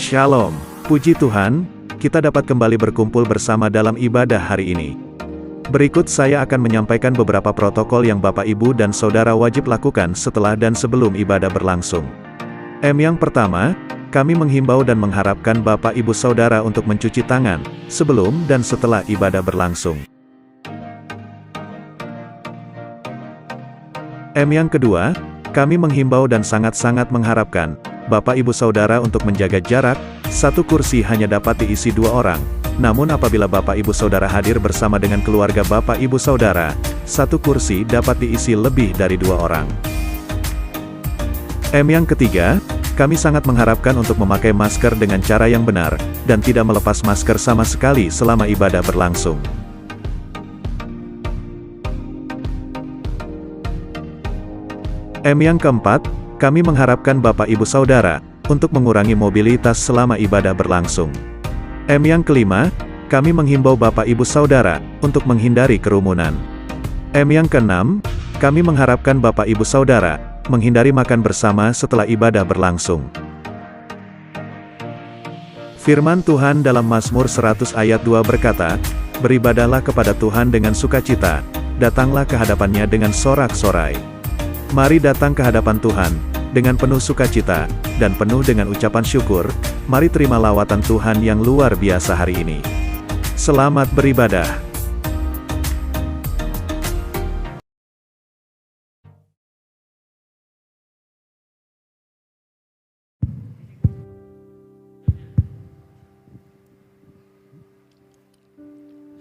Shalom, puji Tuhan, kita dapat kembali berkumpul bersama dalam ibadah hari ini. Berikut saya akan menyampaikan beberapa protokol yang Bapak Ibu dan Saudara wajib lakukan setelah dan sebelum ibadah berlangsung. Yang pertama, kami menghimbau dan mengharapkan Bapak Ibu Saudara untuk mencuci tangan, sebelum dan setelah ibadah berlangsung. Yang kedua, kami menghimbau dan sangat-sangat mengharapkan Bapak Ibu Saudara untuk menjaga jarak. Satu kursi hanya dapat diisi 2 orang. Namun apabila Bapak Ibu Saudara hadir bersama dengan keluarga Bapak Ibu Saudara, satu kursi dapat diisi lebih dari 2 orang. Yang ketiga, kami sangat mengharapkan untuk memakai masker dengan cara yang benar, dan tidak melepas masker sama sekali selama ibadah berlangsung. Yang keempat, kami mengharapkan Bapak Ibu Saudara untuk mengurangi mobilitas selama ibadah berlangsung. Yang kelima, kami menghimbau Bapak Ibu Saudara untuk menghindari kerumunan. Yang keenam, kami mengharapkan Bapak Ibu Saudara menghindari makan bersama setelah ibadah berlangsung. Firman Tuhan dalam Mazmur 100 ayat 2 berkata, "Beribadahlah kepada Tuhan dengan sukacita, datanglah ke hadapannya dengan sorak-sorai." Mari datang ke hadapan Tuhan dengan penuh sukacita, dan penuh dengan ucapan syukur. Mari terima lawatan Tuhan yang luar biasa hari ini. Selamat beribadah.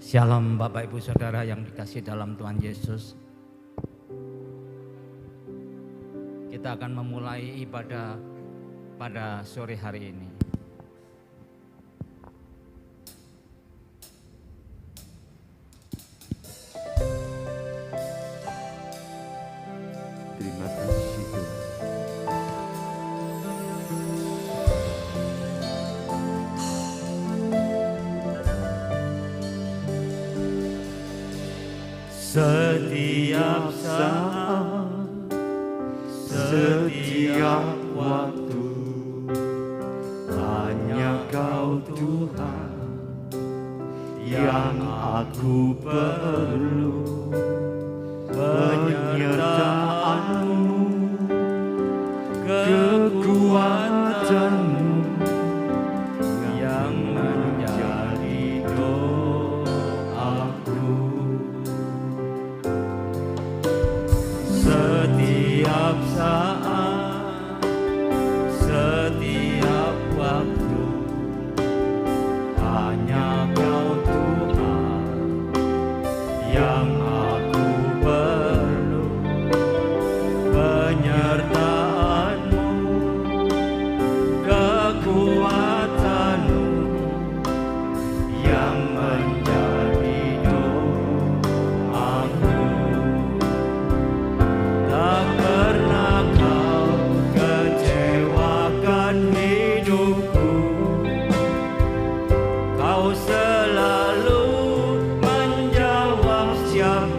Shalom Bapak Ibu Saudara yang dikasihi dalam Tuhan Yesus. Kita akan memulai ibadah pada sore hari ini. Terima kasih Tuhan. Setiap saat, setiap waktu, hanya Kau Tuhan yang aku perlu. Penyertaan-Mu, kekuatan-Mu yang menjadi doaku. Setiap saat, setiap waktu, hanya Kau Tuhan yang aku perlu. Penyertaan-Mu, kekuatan-Mu yang menjadi doaku. Tak pernah Kau kecewakan hidupku. Kau selalu menjawab setiap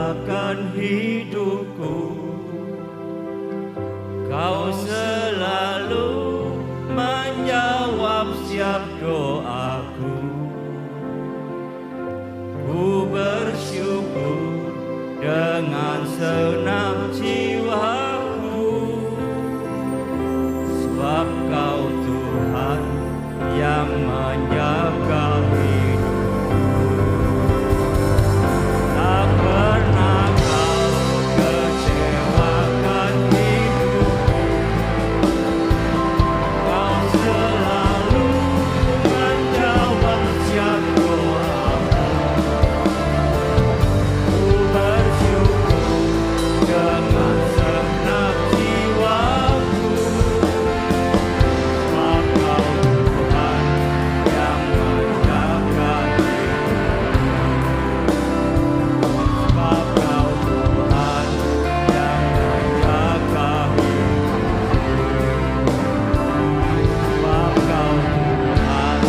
akan hidupku. Kau selalu menjawab setiap doaku. Ku bersyukur dengan senang jiwaku, sebab Kau Tuhan yang menjaga hidupku. Tak pernah Kau kecewakan hidupku. Kau selalu menjawab setiap doaku. Ku bersyukur dengan senang jiwaku, sebab Kau Tuhan yang menjaga hidupku. Sebab Kau Tuhan yang menjaga hidupku. Sebab Kau Tuhan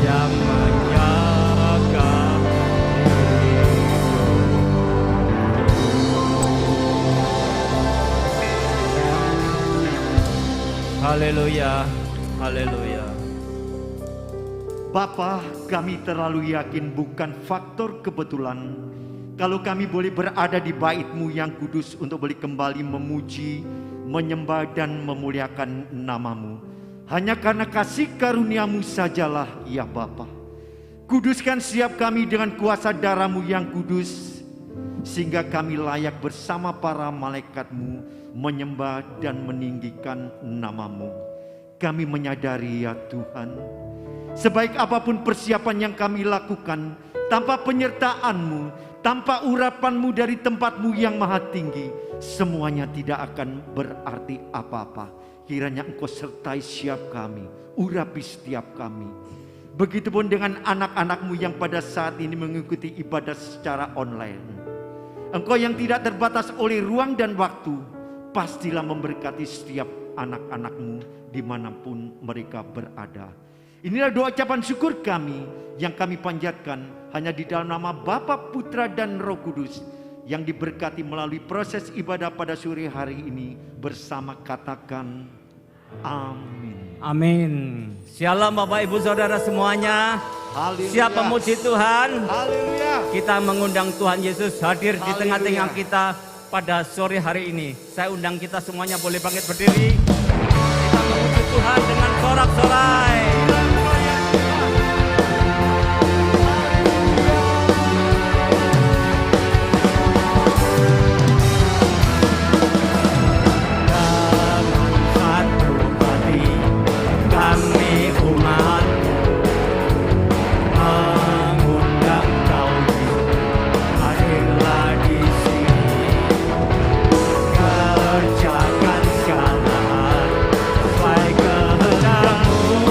yang menjaga hidupku. Haleluya, haleluya. Bapa, kami terlalu yakin bukan faktor kebetulan kalau kami boleh berada di bait-Mu yang kudus untuk boleh kembali memuji, menyembah dan memuliakan nama-Mu. Hanya karena kasih karunia-Mu sajalah ya Bapa. Kuduskan setiap kami dengan kuasa darah-Mu yang kudus, sehingga kami layak bersama para malaikat-Mu menyembah dan meninggikan nama-Mu. Kami menyadari ya Tuhan, sebaik apapun persiapan yang kami lakukan, tanpa penyertaan-Mu, tanpa urapan-Mu dari tempat-Mu yang maha tinggi, semuanya tidak akan berarti apa-apa. Kiranya Engkau sertai setiap kami, urapi setiap kami. Begitupun dengan anak-anak-Mu yang pada saat ini mengikuti ibadah secara online. Engkau yang tidak terbatas oleh ruang dan waktu, pastilah memberkati setiap anak-anak-Mu dimanapun mereka berada. Inilah doa ucapan syukur kami yang kami panjatkan hanya di dalam nama Bapa, Putra dan Roh Kudus yang diberkati melalui proses ibadah pada sore hari ini bersama katakan amin. Amin. Shalom Bapak Ibu Saudara semuanya. Haleluya. Siap memuji Tuhan. Haleluya. Kita mengundang Tuhan Yesus hadir di tengah-tengah kita pada sore hari ini. Saya undang kita semuanya boleh bangkit berdiri. Kita memuji Tuhan dengan sorak-sorai. Kami umat mengundang Kau hadirlah di sini, kerjakan segala sesuai kehendak-Mu.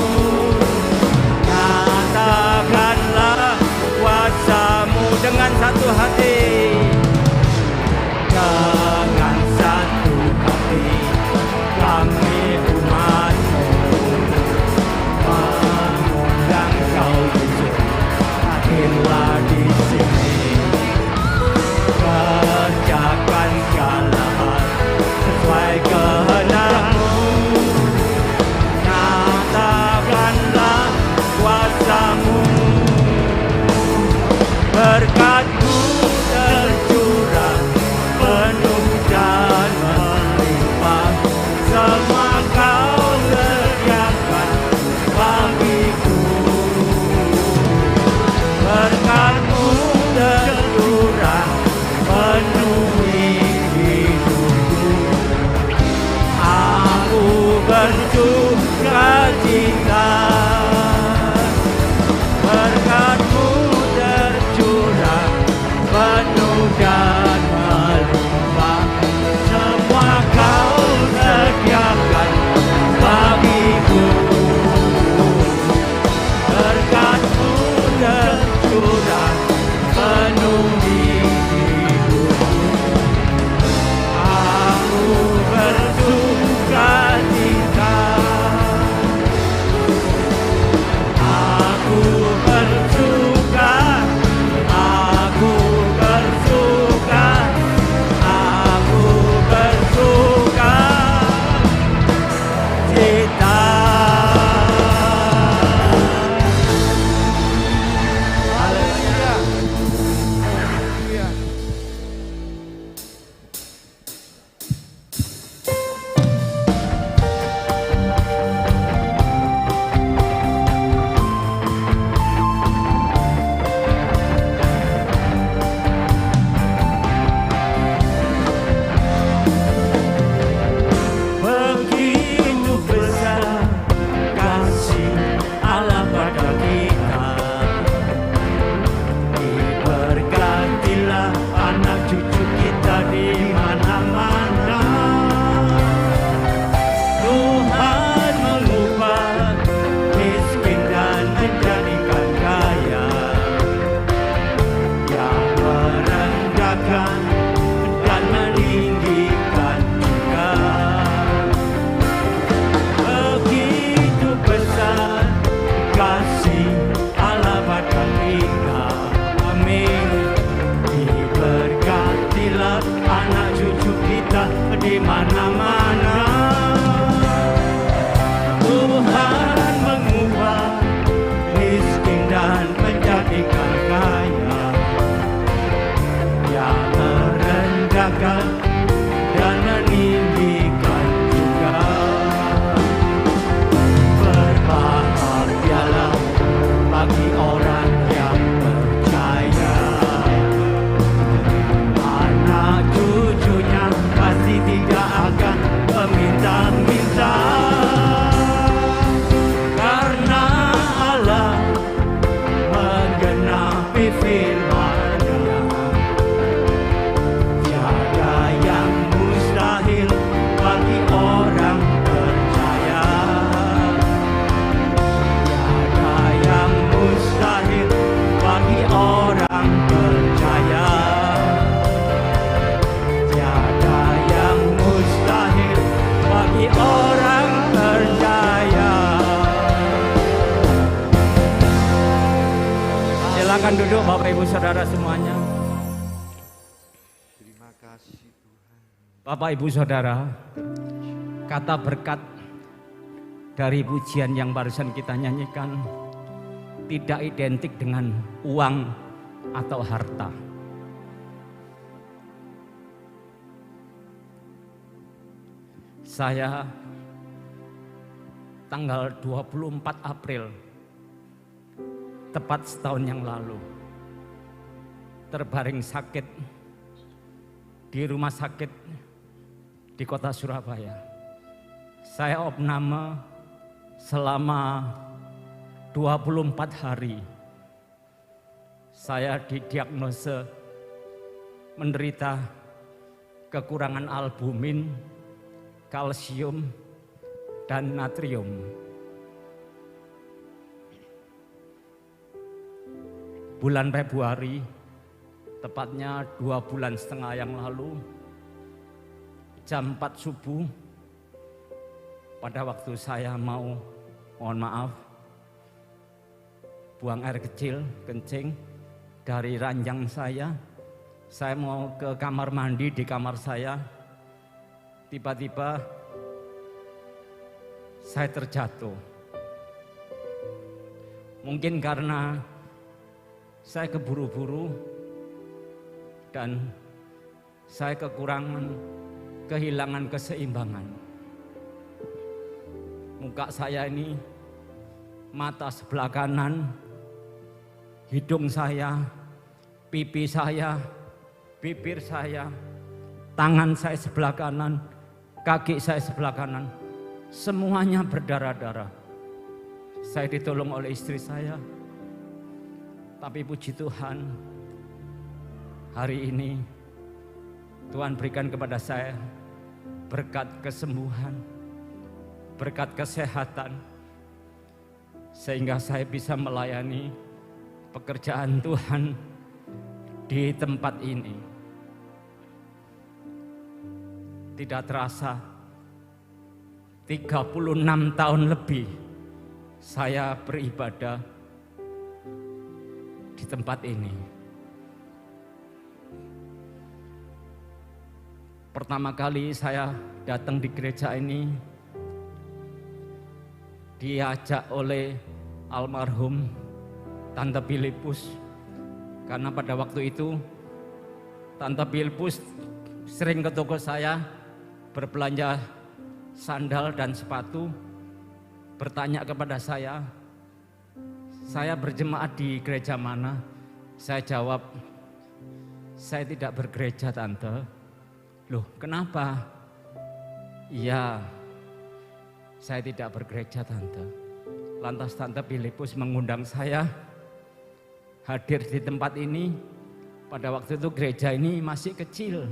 di mana-mana. Tuhan mengubah miskin dan menjadikan kaya. Dia merendahkan dan meninggikan juga. Berbahagialah bagi orang yang percaya, anak cucunya pasti tidak akan meminta-minta, karena Allah menggenapi firman-Nya. Tiada yang mustahil bagi orang percaya. Tiada yang mustahil bagi orang percaya. Tiada yang mustahil bagi orang percaya. Silakan duduk Bapak Ibu Saudara semuanya. Terima kasih Tuhan. Bapak Ibu Saudara, kata berkat dari pujian yang barusan kita nyanyikan tidak identik dengan uang atau harta. Saya tanggal 24 April, tepat setahun yang lalu, terbaring sakit di rumah sakit di kota Surabaya. Saya opname selama 24 hari. Saya didiagnose menderita kekurangan albumin, kalsium, dan natrium. Bulan Februari, tepatnya 2,5 bulan yang lalu, jam 4 subuh, pada waktu saya mau, mohon maaf, buang air kecil, kencing, dari ranjang saya mau ke kamar mandi. Di kamar saya, tiba-tiba saya terjatuh. Mungkin karena saya keburu-buru dan saya kehilangan keseimbangan. Muka saya ini, mata sebelah kanan, hidung saya, pipi saya, bibir saya, tangan saya sebelah kanan, kaki saya sebelah kanan, semuanya berdarah-darah. Saya ditolong oleh istri saya. Tapi puji Tuhan, hari ini Tuhan berikan kepada saya berkat kesembuhan, berkat kesehatan, sehingga saya bisa melayani pekerjaan Tuhan di tempat ini. Tidak terasa 36 tahun lebih saya beribadah di tempat ini. Pertama kali saya datang di gereja ini diajak oleh almarhum Tante Filipus, karena pada waktu itu Tante Filipus sering ke toko saya berbelanja sandal dan sepatu, bertanya kepada saya berjemaat di gereja mana? Saya jawab, saya tidak bergereja Tante. Loh, kenapa? Iya, saya tidak bergereja Tante. Lantas Tante Filipus mengundang saya hadir di tempat ini. Pada waktu itu gereja ini masih kecil.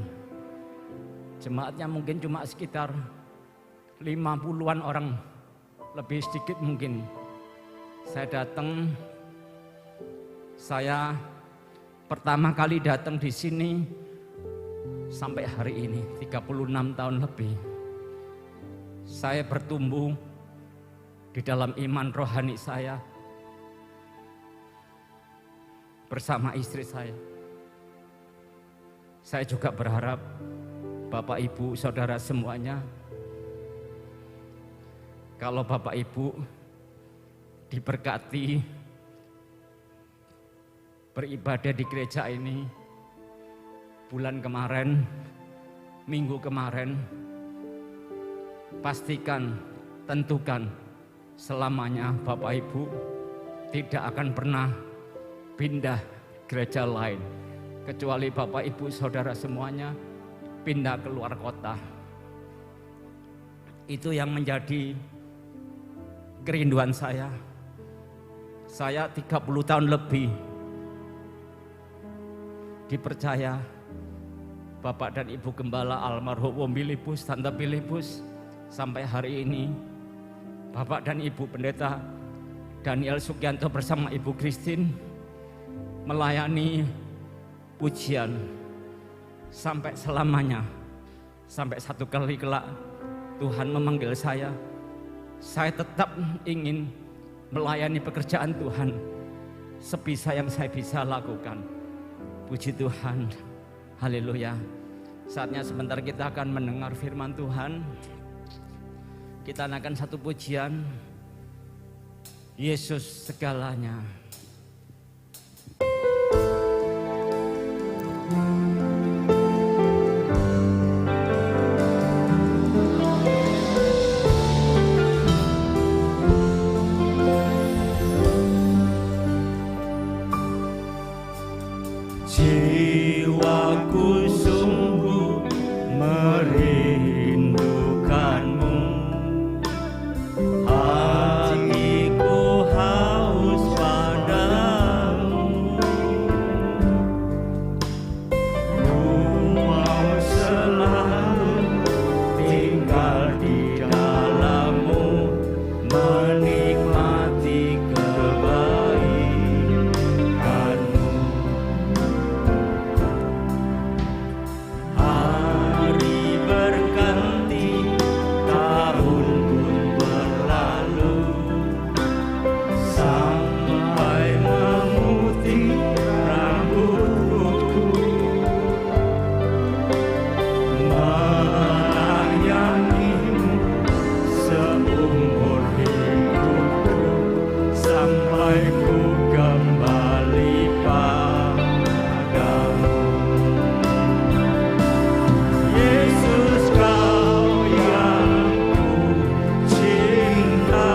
Jemaatnya mungkin cuma sekitar 50-an orang, lebih sedikit mungkin. Saya datang, saya pertama kali datang di sini sampai hari ini 36 tahun lebih. Saya bertumbuh di dalam iman rohani saya bersama istri saya. Saya juga berharap Bapak Ibu, saudara semuanya, kalau Bapak Ibu diberkati beribadah di gereja ini bulan kemarin, minggu kemarin, pastikan, tentukan selamanya Bapak Ibu tidak akan pernah pindah gereja lain, kecuali Bapak Ibu saudara semuanya pindah keluar kota. Itu yang menjadi kerinduan saya. Saya 30 tahun lebih dipercaya Bapak dan Ibu Gembala almarhum Om Filipus, Tante Filipus, sampai hari ini Bapak dan Ibu Pendeta Daniel Sugianto bersama Ibu Christine melayani pujian sampai selamanya. Sampai satu kali kelak Tuhan memanggil saya tetap ingin melayani pekerjaan Tuhan sebisa yang saya bisa lakukan. Puji Tuhan, haleluya. Saatnya sebentar kita akan mendengar firman Tuhan. Kita akan satu pujian, Yesus segalanya. Jiwaku sungguh merindukanmu, hatiku haus padamu. Ku mau selalu tinggal di dalammu, menikmati kebaikanmu. Hari berganti, tahun pun berlalu, sampai memutih rambutku, melayanimu seumur hidupku, sampai ku kembali padamu. Yesus, Kau yang ku cinta,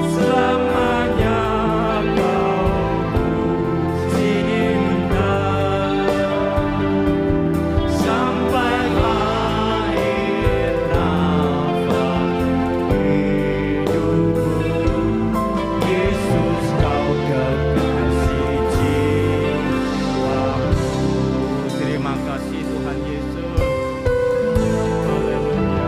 selamanya Kau ku cinta, sampai akhir nafas hidupku. Yesus, Kau kekasih jiwaku. Terima kasih Tuhan Yesus. Haleluya.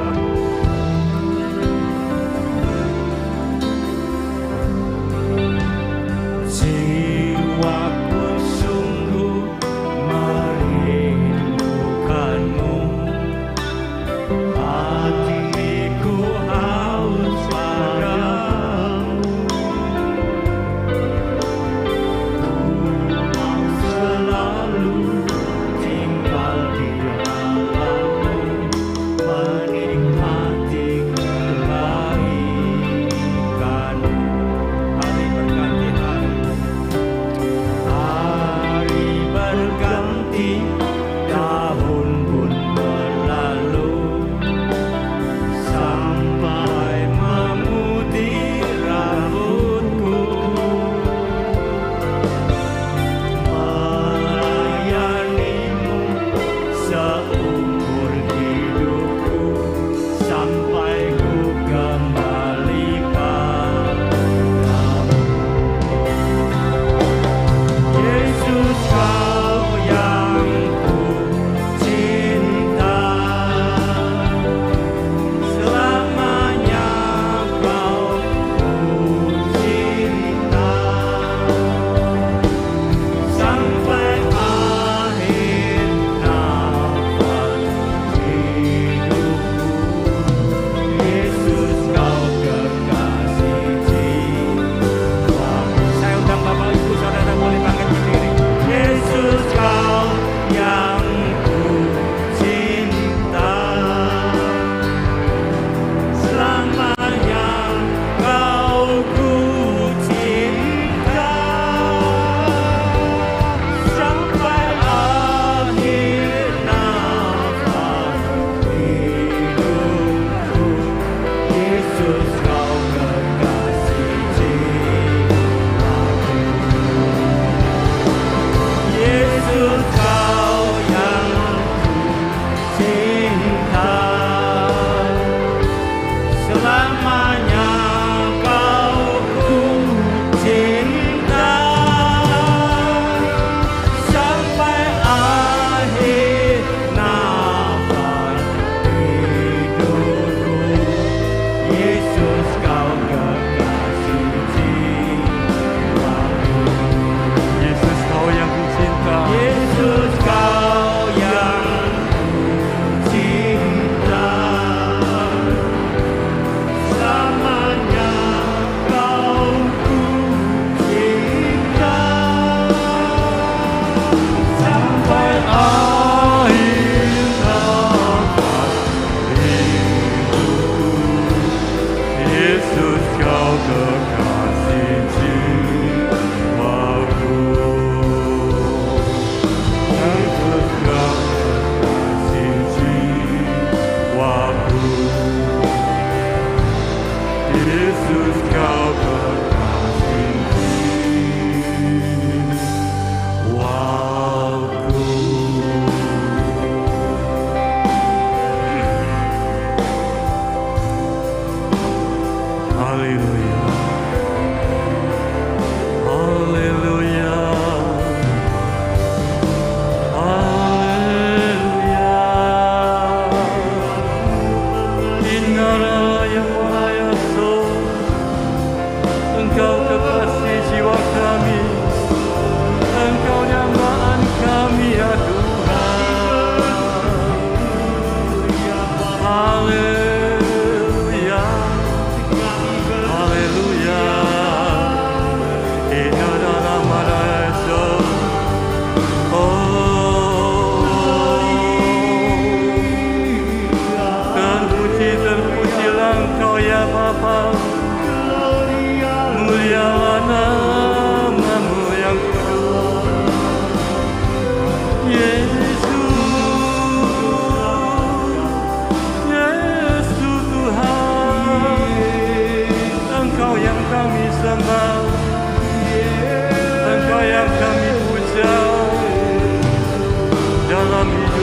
Jiwaku sungguh merindukanmu, hatiku haus padamu. Ku mau selalu tinggal di dalammu,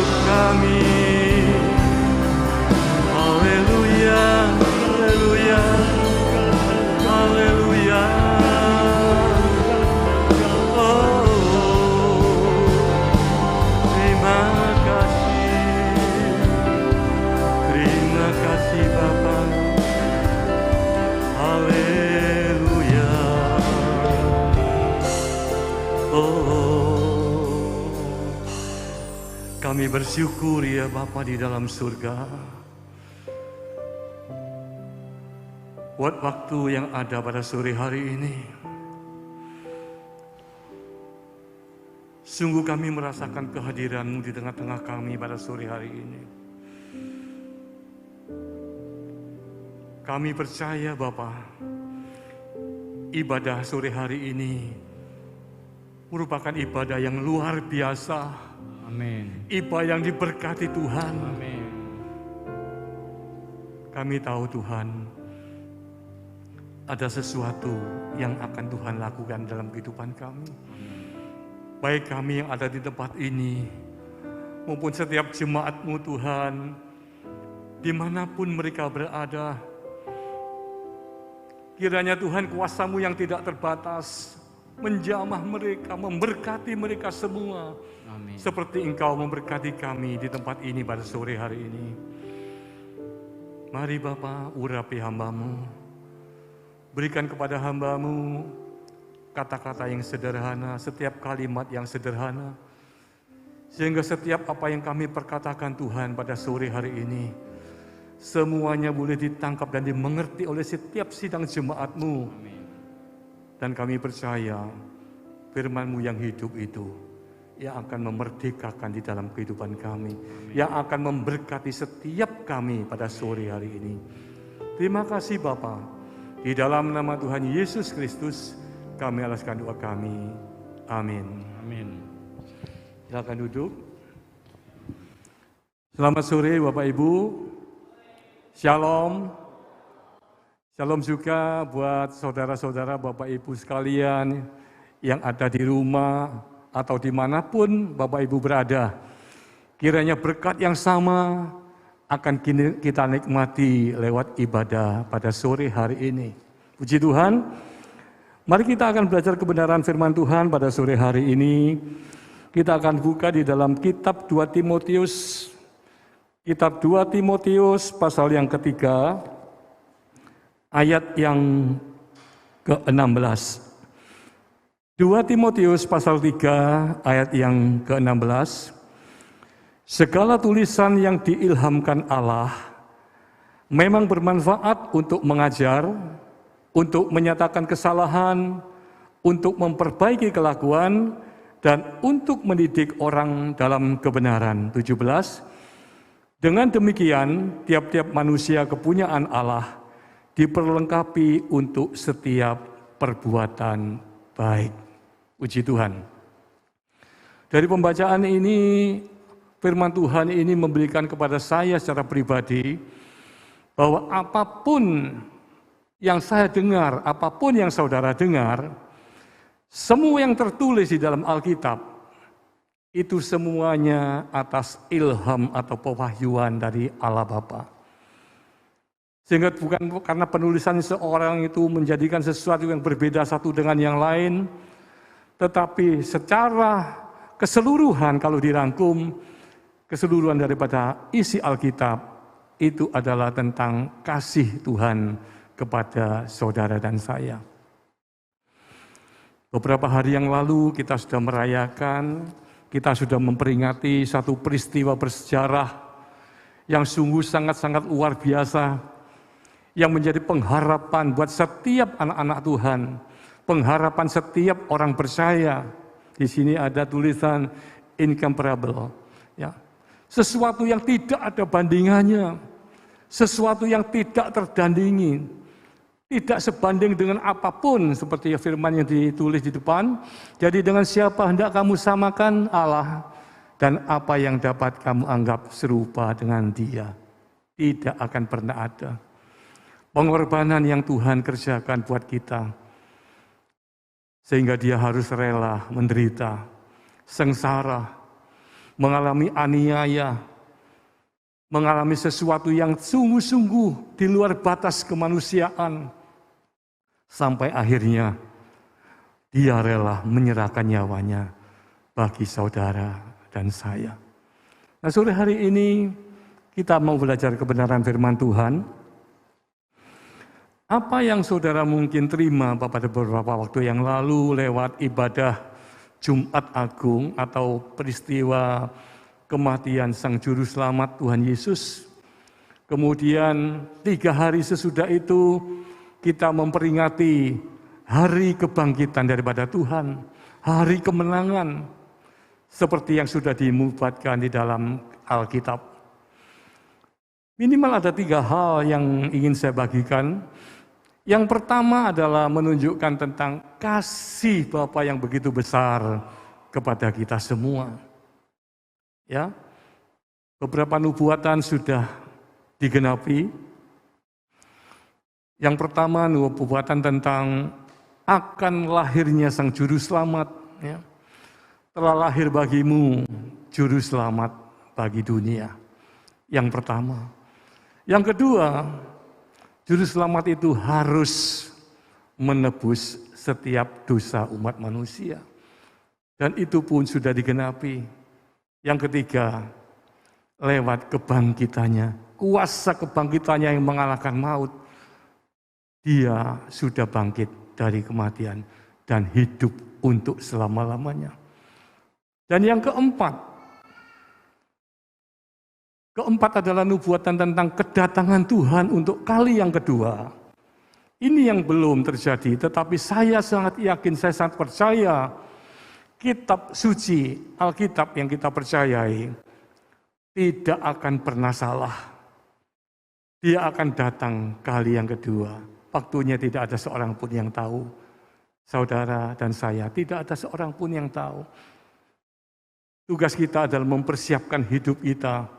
hidup kami. Haleluya, haleluya, haleluya. Oh, terima kasih Bapa. Haleluya. Oh, kami bersyukur ya Bapa di dalam surga, buat waktu yang ada pada sore hari ini. Sungguh kami merasakan kehadiran-Mu di tengah-tengah kami pada sore hari ini. Kami percaya Bapa, ibadah sore hari ini merupakan ibadah yang luar biasa. Amin. Ibadah yang diberkati Tuhan. Amin. Kami tahu Tuhan, ada sesuatu yang akan Tuhan lakukan dalam kehidupan kami. Baik kami yang ada di tempat ini, maupun setiap jemaat-Mu Tuhan, dimanapun mereka berada. Kiranya Tuhan kuasa-Mu yang tidak terbatas menjamah mereka, memberkati mereka semua. Amin. Seperti Engkau memberkati kami di tempat ini pada sore hari ini. Mari Bapa, urapi hamba-Mu. Berikan kepada hamba-Mu kata-kata yang sederhana, setiap kalimat yang sederhana. Sehingga setiap apa yang kami perkatakan Tuhan pada sore hari ini, semuanya boleh ditangkap dan dimengerti oleh setiap sidang jemaat-Mu. Dan kami percaya firman-Mu yang hidup itu yang akan memerdekakan di dalam kehidupan kami, yang akan memberkati setiap kami pada sore hari ini. Terima kasih Bapa. Di dalam nama Tuhan Yesus Kristus kami alaskan doa kami. Amin. Amin. Silakan duduk. Selamat sore Bapak Ibu. Shalom. Shalom juga buat saudara-saudara Bapak Ibu sekalian yang ada di rumah atau dimanapun Bapak Ibu berada. Kiranya berkat yang sama akan kita nikmati lewat ibadah pada sore hari ini. Puji Tuhan. Mari kita akan belajar kebenaran firman Tuhan pada sore hari ini. Kita akan buka di dalam kitab 2 Timotius. Kitab 2 Timotius pasal yang ketiga, ayat yang ke-16. 2 Timotius pasal 3 ayat yang ke-16. Segala tulisan yang diilhamkan Allah memang bermanfaat untuk mengajar, untuk menyatakan kesalahan, untuk memperbaiki kelakuan, dan untuk mendidik orang dalam kebenaran. 17. Dengan demikian, tiap-tiap manusia kepunyaan Allah diperlengkapi untuk setiap perbuatan baik. Puji Tuhan. Dari pembacaan ini, firman Tuhan ini memberikan kepada saya secara pribadi bahwa apapun yang saya dengar, apapun yang saudara dengar, semua yang tertulis di dalam Alkitab, itu semuanya atas ilham atau pewahyuan dari Allah Bapa. Sehingga bukan karena penulisan seorang itu menjadikan sesuatu yang berbeda satu dengan yang lain, tetapi secara keseluruhan kalau dirangkum, keseluruhan daripada isi Alkitab itu adalah tentang kasih Tuhan kepada saudara dan saya. Beberapa hari yang lalu kita sudah merayakan, kita sudah memperingati satu peristiwa bersejarah yang sungguh sangat-sangat luar biasa, yang menjadi pengharapan buat setiap anak-anak Tuhan, pengharapan setiap orang percaya. Di sini ada tulisan incomparable, ya. Sesuatu yang tidak ada bandingannya, sesuatu yang tidak terdandingi. Tidak sebanding dengan apapun, seperti firman yang ditulis di depan. Jadi dengan siapa hendak kamu samakan Allah, dan apa yang dapat kamu anggap serupa dengan Dia. Tidak akan pernah ada. Pengorbanan yang Tuhan kerjakan buat kita, sehingga Dia harus rela menderita, sengsara, mengalami aniaya, mengalami sesuatu yang sungguh-sungguh di luar batas kemanusiaan, sampai akhirnya dia rela menyerahkan nyawanya bagi saudara dan saya. Nah, sore hari ini kita mau belajar kebenaran firman Tuhan. Apa yang saudara mungkin terima pada beberapa waktu yang lalu lewat ibadah Jumat Agung atau peristiwa kematian Sang Juru Selamat Tuhan Yesus. Kemudian 3 hari sesudah itu kita memperingati hari kebangkitan daripada Tuhan, hari kemenangan, seperti yang sudah dimubatkan di dalam Alkitab. Minimal ada 3 hal yang ingin saya bagikan. Yang pertama adalah menunjukkan tentang kasih Bapa yang begitu besar kepada kita semua. Ya, beberapa nubuatan sudah digenapi. Yang pertama nubuatan tentang akan lahirnya Sang Juru Selamat. Ya. Telah lahir bagimu Juru Selamat bagi dunia. Yang pertama. Yang kedua, Juru Selamat itu harus menebus setiap dosa umat manusia. Dan itu pun sudah digenapi. Yang ketiga, lewat kebangkitannya, kuasa kebangkitannya yang mengalahkan maut, dia sudah bangkit dari kematian dan hidup untuk selama-lamanya. Dan yang keempat adalah nubuatan tentang kedatangan Tuhan untuk kali yang kedua. Ini yang belum terjadi, tetapi saya sangat yakin, saya sangat percaya kitab suci, Alkitab yang kita percayai, tidak akan pernah salah. Dia akan datang kali yang kedua. Waktunya tidak ada seorang pun yang tahu. Saudara dan saya, tidak ada seorang pun yang tahu. Tugas kita adalah mempersiapkan hidup kita.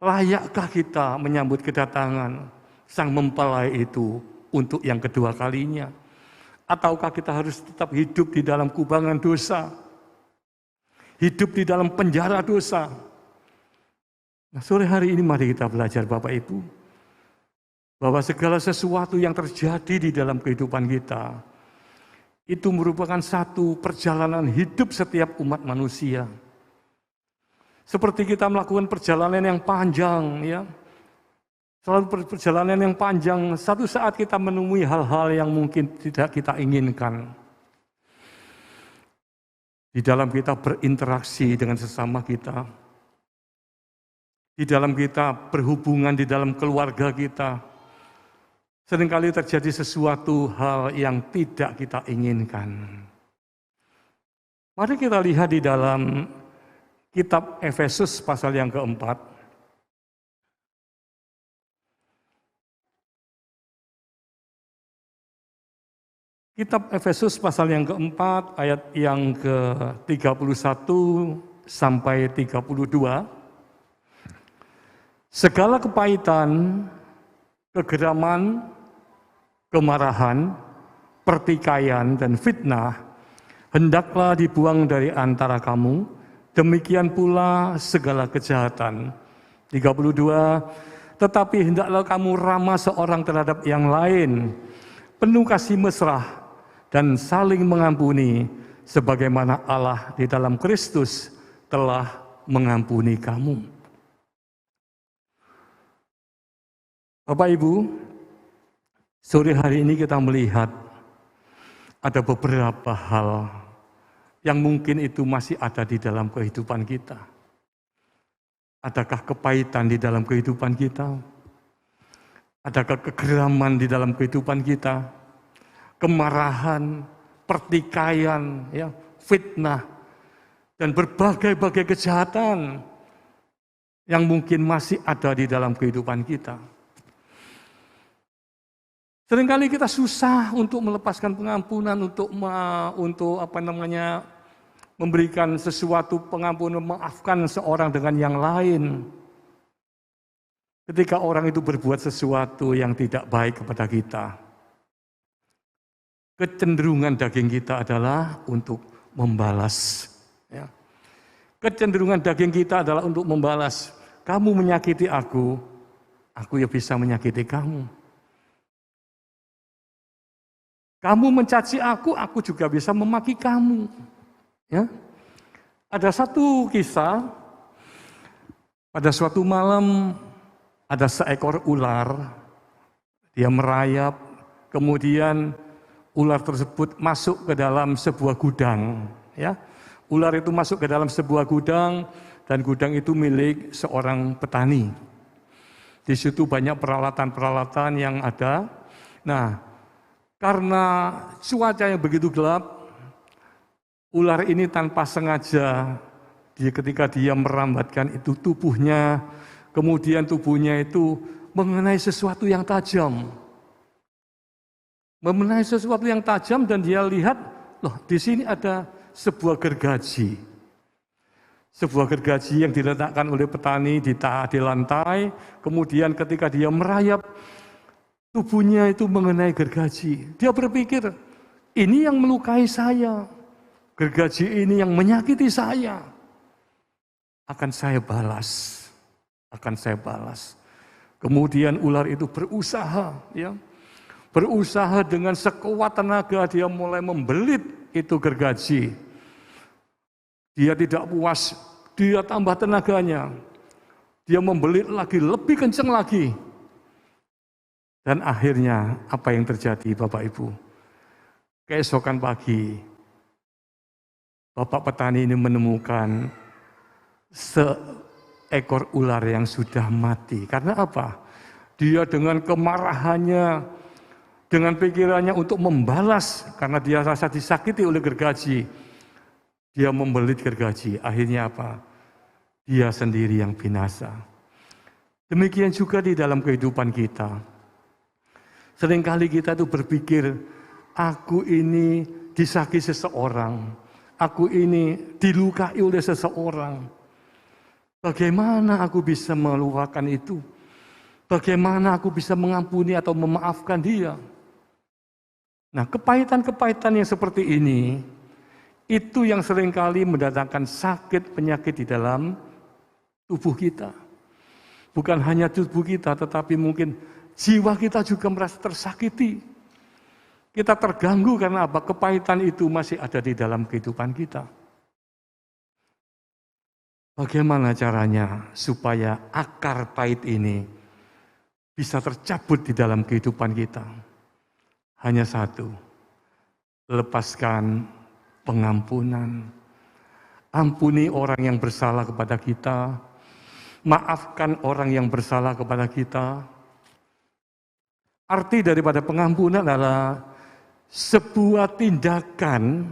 Layakkah kita menyambut kedatangan Sang Mempelai itu untuk yang kedua kalinya? Ataukah kita harus tetap hidup di dalam kubangan dosa? Hidup di dalam penjara dosa? Nah, sore hari ini mari kita belajar Bapak Ibu, bahwa segala sesuatu yang terjadi di dalam kehidupan kita, itu merupakan satu perjalanan hidup setiap umat manusia. Seperti kita melakukan perjalanan yang panjang, ya. Selalu perjalanan yang panjang, satu saat kita menemui hal-hal yang mungkin tidak kita inginkan. Di dalam kita berinteraksi dengan sesama kita, di dalam kita berhubungan di dalam keluarga kita, seringkali terjadi sesuatu hal yang tidak kita inginkan. Mari kita lihat di dalam kitab Efesus pasal yang keempat. Kitab Efesus pasal yang keempat, ayat yang ke-31 sampai 32. Segala kepahitan, kegeraman, kemarahan, pertikaian, dan fitnah, hendaklah dibuang dari antara kamu, demikian pula segala kejahatan. 32, tetapi hendaklah kamu ramah seorang terhadap yang lain, penuh kasih mesra, dan saling mengampuni, sebagaimana Allah di dalam Kristus telah mengampuni kamu. Bapak Ibu, sore hari ini kita melihat ada beberapa hal yang mungkin itu masih ada di dalam kehidupan kita. Adakah kepahitan di dalam kehidupan kita? Adakah kegeraman di dalam kehidupan kita? Kemarahan, pertikaian, ya, fitnah, dan berbagai-bagai kejahatan yang mungkin masih ada di dalam kehidupan kita. Seringkali kita susah untuk melepaskan pengampunan, untuk memberikan sesuatu pengampunan, memaafkan seorang dengan yang lain. Ketika orang itu berbuat sesuatu yang tidak baik kepada kita, kecenderungan daging kita adalah untuk membalas. Ya. Kecenderungan daging kita adalah untuk membalas. Kamu menyakiti aku ya bisa menyakiti kamu. Kamu mencaci aku juga bisa memaki kamu. Ya. Ada satu kisah, pada suatu malam ada seekor ular, dia merayap, kemudian ular tersebut masuk ke dalam sebuah gudang. Ya. Ular itu masuk ke dalam sebuah gudang, dan gudang itu milik seorang petani. Di situ banyak peralatan-peralatan yang ada. Nah, karena cuaca yang begitu gelap, ular ini tanpa sengaja, ketika dia merambatkan itu tubuhnya, kemudian tubuhnya itu mengenai sesuatu yang tajam. Mengenai sesuatu yang tajam, dan dia lihat, loh di sini ada sebuah gergaji. Sebuah gergaji yang diletakkan oleh petani di lantai, kemudian ketika dia merayap, tubuhnya itu mengenai gergaji. Dia berpikir, ini yang melukai saya, gergaji ini yang menyakiti saya. Akan saya balas, akan saya balas. Kemudian ular itu berusaha, ya, berusaha dengan sekuat tenaga, dia mulai membelit itu gergaji. Dia tidak puas, dia tambah tenaganya. Dia membelit lagi, lebih kencang lagi. Dan akhirnya apa yang terjadi Bapak Ibu? Keesokan pagi, Bapak petani ini menemukan seekor ular yang sudah mati. Karena apa? Dia dengan kemarahannya, dengan pikirannya untuk membalas, karena dia rasa disakiti oleh gergaji, dia membelit gergaji. Akhirnya apa? Dia sendiri yang binasa. Demikian juga di dalam kehidupan kita. Seringkali kita itu berpikir, aku ini disakiti seseorang, aku ini dilukai oleh seseorang. Bagaimana aku bisa melupakan itu? Bagaimana aku bisa mengampuni atau memaafkan dia? Nah, kepahitan-kepahitan yang seperti ini, itu yang seringkali mendatangkan sakit penyakit di dalam tubuh kita. Bukan hanya tubuh kita, tetapi mungkin jiwa kita juga merasa tersakiti. Kita terganggu karena apa? Kepahitan itu masih ada di dalam kehidupan kita. Bagaimana caranya supaya akar pahit ini bisa tercabut di dalam kehidupan kita? Hanya satu, lepaskan pengampunan. Ampuni orang yang bersalah kepada kita, maafkan orang yang bersalah kepada kita. Arti daripada pengampunan adalah sebuah tindakan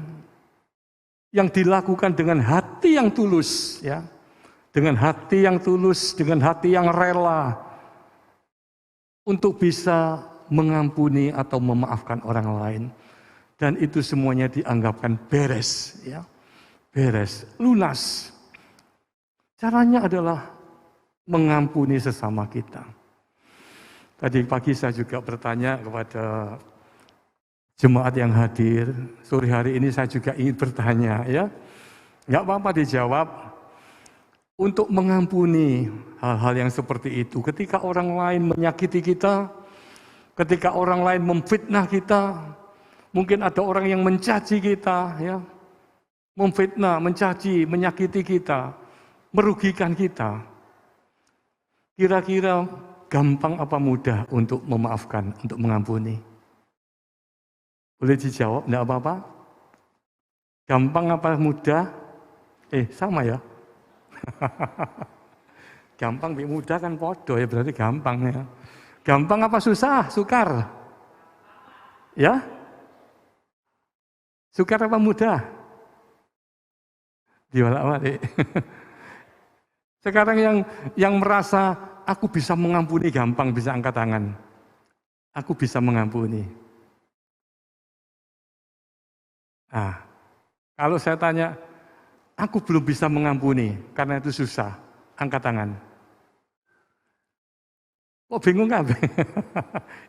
yang dilakukan dengan hati yang tulus, ya. Dengan hati yang tulus, dengan hati yang rela untuk bisa mengampuni atau memaafkan orang lain. Dan itu semuanya dianggapkan beres, ya. Beres, lunas. Caranya adalah mengampuni sesama kita. Tadi pagi saya juga bertanya kepada jemaat yang hadir, sore hari ini saya juga ingin bertanya, ya. Enggak apa-apa dijawab. Untuk mengampuni hal-hal yang seperti itu, ketika orang lain menyakiti kita, ketika orang lain memfitnah kita, mungkin ada orang yang mencaci kita, ya, memfitnah, mencaci, menyakiti kita, merugikan kita. Kira-kira gampang apa mudah untuk memaafkan, untuk mengampuni? Boleh dijawab, enggak apa-apa? Gampang apa mudah? Sama ya? Gampang, mudah kan podo ya, berarti gampang ya. Gampang apa susah? Sukar? Ya? Sukar apa mudah? Diwalak-walik. Sekarang yang merasa aku bisa mengampuni gampang, bisa angkat tangan. Aku bisa mengampuni. Nah, kalau saya tanya, aku belum bisa mengampuni karena itu susah, angkat tangan. Kok bingung nggak?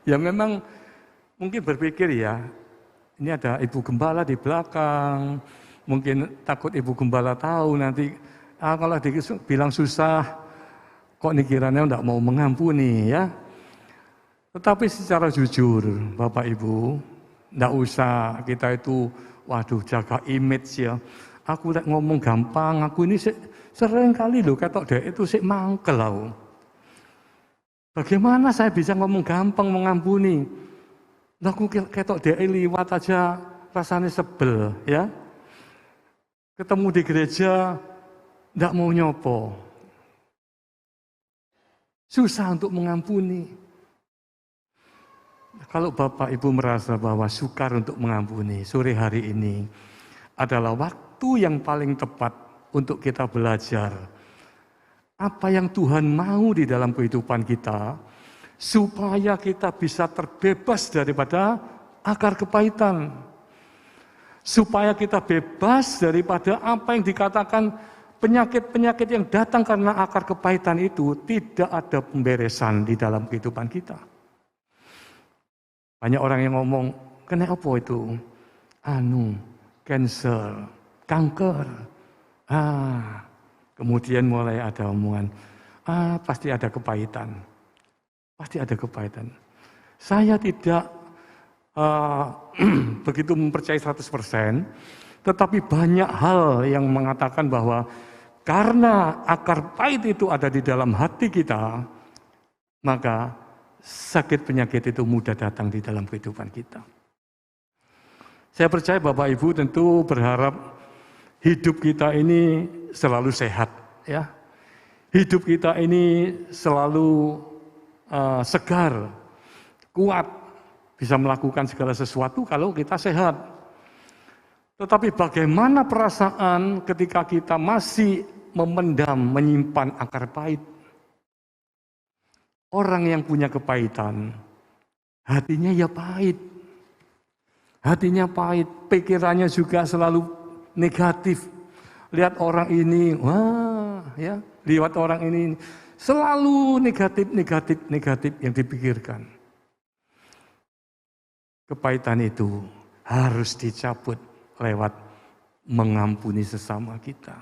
Ya memang mungkin berpikir ya, ini ada ibu gembala di belakang, mungkin takut ibu gembala tahu nanti Kalau dibilang susah, kok nikirannya enggak mau mengampuni ya. Tetapi secara jujur, Bapak Ibu, enggak usah kita itu, waduh jaga image ya. Aku ngomong gampang, aku ini sering kali loh ketok dek itu mangkel aku. Bagaimana saya bisa ngomong gampang mengampuni? Aku ketok dek liwat aja rasanya sebel ya. Ketemu di gereja enggak mau nyopo. Susah untuk mengampuni. Kalau Bapak Ibu merasa bahwa sukar untuk mengampuni, sore hari ini adalah waktu yang paling tepat untuk kita belajar apa yang Tuhan mau di dalam kehidupan kita, supaya kita bisa terbebas daripada akar kepahitan. Supaya kita bebas daripada apa yang dikatakan penyakit-penyakit yang datang karena akar kepahitan itu, tidak ada pemberesan di dalam kehidupan kita. Banyak orang yang ngomong, kena apa itu? Cancer, kanker. Kemudian mulai ada omongan, pasti ada kepahitan. Pasti ada kepahitan. Saya tidak begitu mempercayai 100%, tetapi banyak hal yang mengatakan bahwa karena akar pahit itu ada di dalam hati kita, maka sakit penyakit itu mudah datang di dalam kehidupan kita. Saya percaya Bapak Ibu tentu berharap hidup kita ini selalu sehat, ya. Hidup kita ini selalu segar, kuat, bisa melakukan segala sesuatu kalau kita sehat. Tetapi bagaimana perasaan ketika kita masih memendam, menyimpan akar pahit? Orang yang punya kepahitan, hatinya ya pahit. Hatinya pahit, pikirannya juga selalu negatif. Lihat orang ini, lihat orang ini, selalu negatif yang dipikirkan. Kepahitan itu harus dicabut lewat mengampuni sesama kita.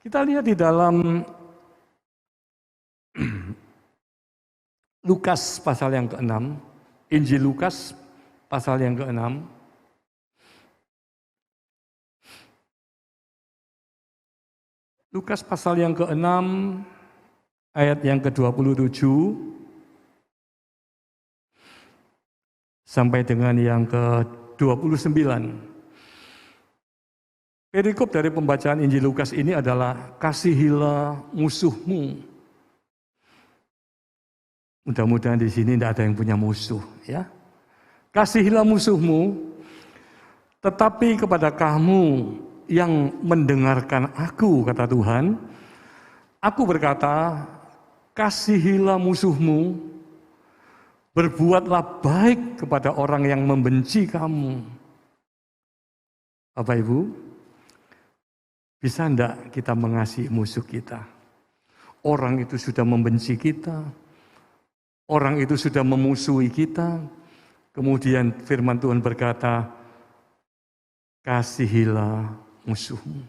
Kita lihat di dalam Lukas pasal yang ke-6, Injil Lukas pasal yang ke-6. Lukas pasal yang ke-6 ayat yang ke-27 sampai dengan yang ke-29. Perikop dari pembacaan Injil Lukas ini adalah kasihilah musuhmu. Mudah-mudahan di sini tidak ada yang punya musuh, ya. Kasihilah musuhmu, tetapi kepada kamu yang mendengarkan aku, kata Tuhan, aku berkata, kasihilah musuhmu, berbuatlah baik kepada orang yang membenci kamu. Bapak Ibu, bisa enggak kita mengasihi musuh kita? Orang itu sudah membenci kita, orang itu sudah memusuhi kita. Kemudian firman Tuhan berkata, kasihilah musuhmu.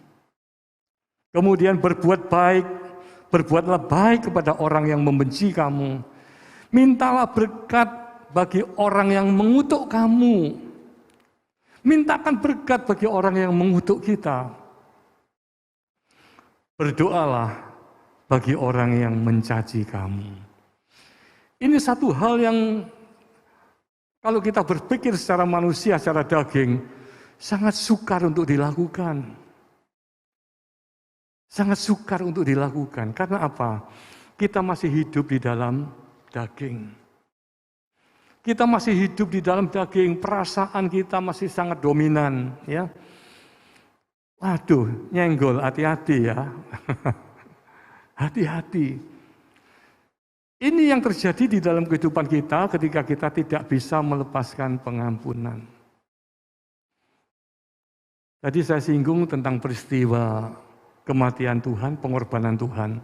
Kemudian berbuatlah baik kepada orang yang membenci kamu. Mintalah berkat bagi orang yang mengutuk kamu. Mintakan berkat bagi orang yang mengutuk kita. Berdoalah bagi orang yang mencaci kamu. Ini satu hal yang kalau kita berpikir secara manusia, secara daging, sangat sukar untuk dilakukan. Sangat sukar untuk dilakukan. Karena apa? Kita masih hidup di dalam daging. Kita masih hidup di dalam daging, perasaan kita masih sangat dominan, ya. Waduh, nyenggol, hati-hati ya. Hati-hati. Ini yang terjadi di dalam kehidupan kita ketika kita tidak bisa melepaskan pengampunan. Tadi saya singgung tentang peristiwa kematian Tuhan, pengorbanan Tuhan.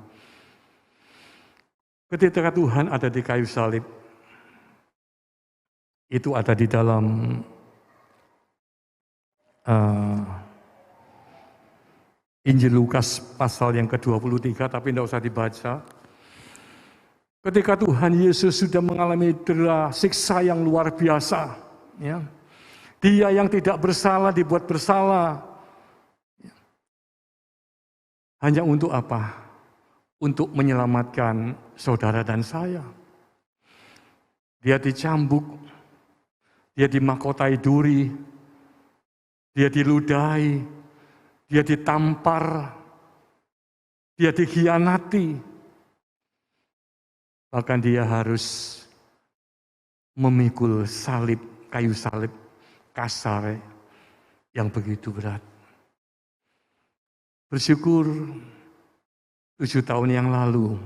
Ketika Tuhan ada di kayu salib, itu ada di Injil Lukas pasal yang ke-23, tapi tidak usah dibaca. Ketika Tuhan Yesus sudah mengalami dera siksa yang luar biasa, ya. Dia yang tidak bersalah dibuat bersalah. Hanya untuk apa? Untuk menyelamatkan saudara dan saya. Dia dicambuk, dia dimahkotai duri, dia diludahi, dia ditampar, dia dikhianati. Bahkan dia harus memikul salib, kayu salib kasar yang begitu berat. Bersyukur 7 tahun yang lalu,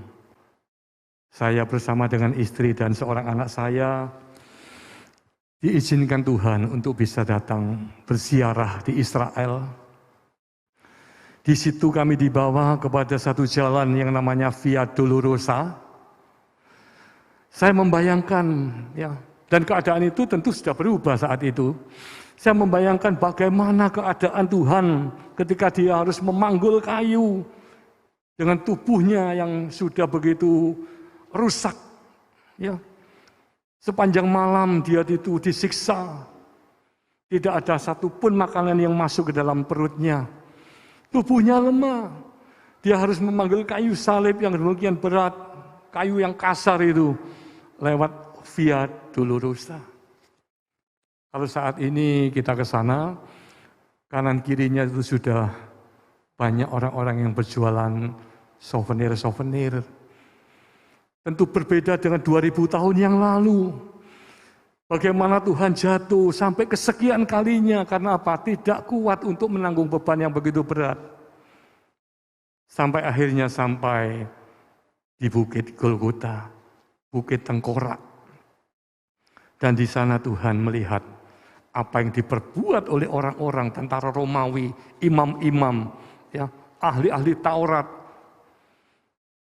saya bersama dengan istri dan seorang anak saya diizinkan Tuhan untuk bisa datang berziarah di Israel. Di situ kami dibawa kepada satu jalan yang namanya Via Dolorosa. Saya membayangkan, ya, dan keadaan itu tentu sudah berubah saat itu. Saya membayangkan bagaimana keadaan Tuhan ketika dia harus memanggul kayu dengan tubuhnya yang sudah begitu rusak. Ya. Sepanjang malam dia itu disiksa. Tidak ada satupun makanan yang masuk ke dalam perutnya. Tubuhnya lemah. Dia harus memanggul kayu salib yang demikian berat, kayu yang kasar itu, lewat Via Dolorosa. Kalau saat ini kita ke sana, kanan kirinya itu sudah banyak orang-orang yang berjualan souvenir-souvenir. Tentu berbeda dengan 2000 tahun yang lalu. Bagaimana Tuhan jatuh sampai kesekian kalinya, karena apa? Tidak kuat untuk menanggung beban yang begitu berat. Sampai akhirnya sampai di Bukit Golgota, Bukit Tengkorak. Dan di sana Tuhan melihat apa yang diperbuat oleh orang-orang tentara Romawi, imam-imam, ya, ahli-ahli Taurat.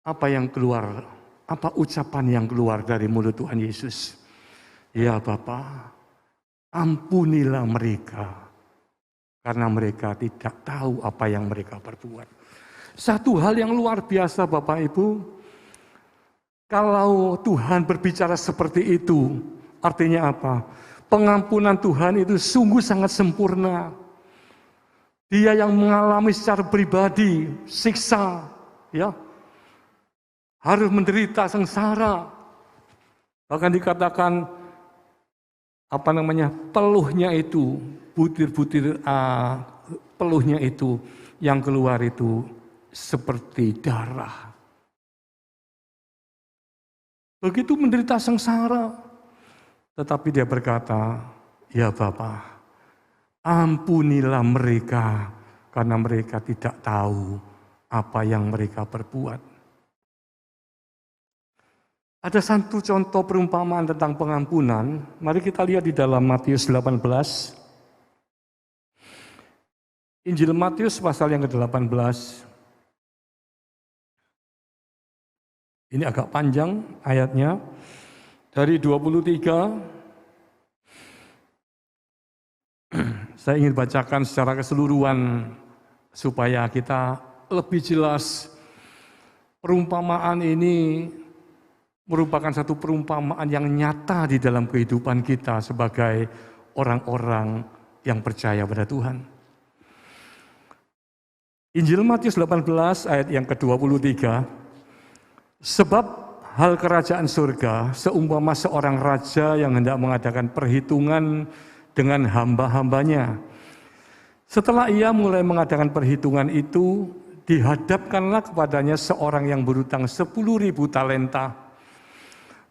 Apa yang keluar, apa ucapan yang keluar dari mulut Tuhan Yesus? Ya Bapa, ampunilah mereka, karena mereka tidak tahu apa yang mereka perbuat. Satu hal yang luar biasa Bapak Ibu, kalau Tuhan berbicara seperti itu, artinya apa? Pengampunan Tuhan itu sungguh sangat sempurna. Dia yang mengalami secara pribadi siksa, ya, harus menderita sengsara. Bahkan dikatakan peluhnya itu, butir-butir peluhnya itu yang keluar itu seperti darah. Begitu menderita sengsara. Tetapi dia berkata, ya Bapa, ampunilah mereka, karena mereka tidak tahu apa yang mereka perbuat. Ada satu contoh perumpamaan tentang pengampunan. Mari kita lihat di dalam Matius 18. Injil Matius pasal yang ke-18. Ini agak panjang ayatnya. Dari 23, saya ingin bacakan secara keseluruhan supaya kita lebih jelas. Perumpamaan ini merupakan satu perumpamaan yang nyata di dalam kehidupan kita sebagai orang-orang yang percaya pada Tuhan. Injil Matius 18 ayat yang ke-23, sebab hal kerajaan surga seumpama seorang raja yang hendak mengadakan perhitungan dengan hamba-hambanya. Setelah ia mulai mengadakan perhitungan itu, dihadapkanlah kepadanya seorang yang berhutang 10.000 talenta.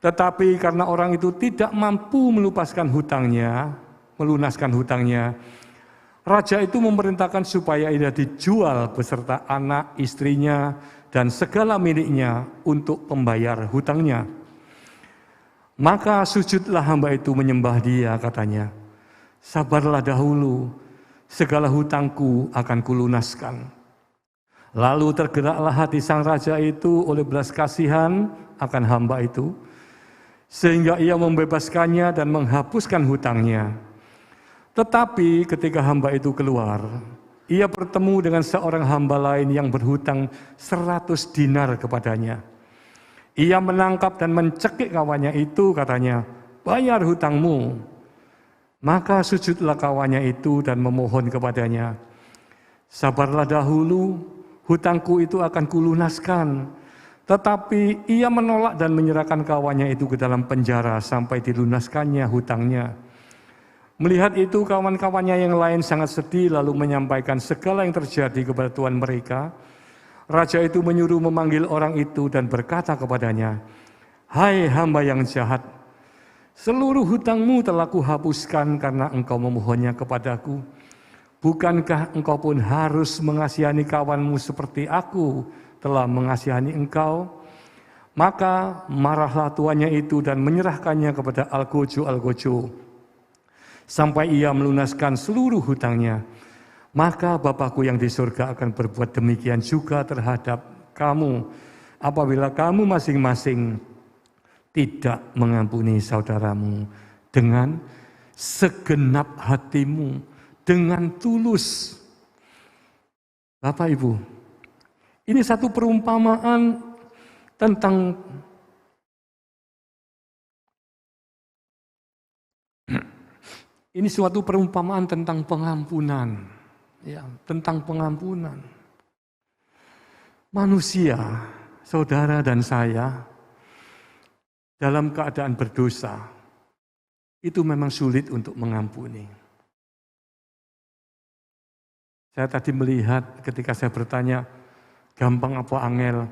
Tetapi karena orang itu tidak mampu melunaskan hutangnya, raja itu memerintahkan supaya ia dijual beserta anak, istrinya, dan segala miliknya untuk pembayar hutangnya. Maka sujudlah hamba itu menyembah dia, katanya, sabarlah dahulu, segala hutangku akan kulunaskan. Lalu tergeraklah hati sang raja itu oleh belas kasihan akan hamba itu, sehingga ia membebaskannya dan menghapuskan hutangnya. Tetapi ketika hamba itu keluar, ia bertemu dengan seorang hamba lain yang berhutang 100 dinar kepadanya. Ia menangkap dan mencekik kawannya itu, katanya, bayar hutangmu. Maka sujudlah kawannya itu dan memohon kepadanya, sabarlah dahulu, hutangku itu akan kulunaskan. Tetapi ia menolak dan menyerahkan kawannya itu ke dalam penjara sampai dilunaskannya hutangnya. Melihat itu kawan-kawannya yang lain sangat sedih lalu menyampaikan segala yang terjadi kepada tuan mereka. Raja itu menyuruh memanggil orang itu dan berkata kepadanya, hai hamba yang jahat, seluruh hutangmu telah kuhapuskan karena engkau memohonnya kepadaku. Bukankah engkau pun harus mengasihani kawanmu seperti aku telah mengasihani engkau? Maka marahlah tuannya itu dan menyerahkannya kepada algojo sampai ia melunaskan seluruh hutangnya. Maka Bapakku yang di surga akan berbuat demikian juga terhadap kamu apabila kamu masing-masing tidak mengampuni saudaramu dengan segenap hatimu, dengan tulus. Bapak Ibu, ini satu perumpamaan tentang suatu perumpamaan tentang pengampunan, ya, tentang pengampunan. Manusia, saudara dan saya, dalam keadaan berdosa, itu memang sulit untuk mengampuni. Saya tadi melihat ketika saya bertanya, gampang apa angel?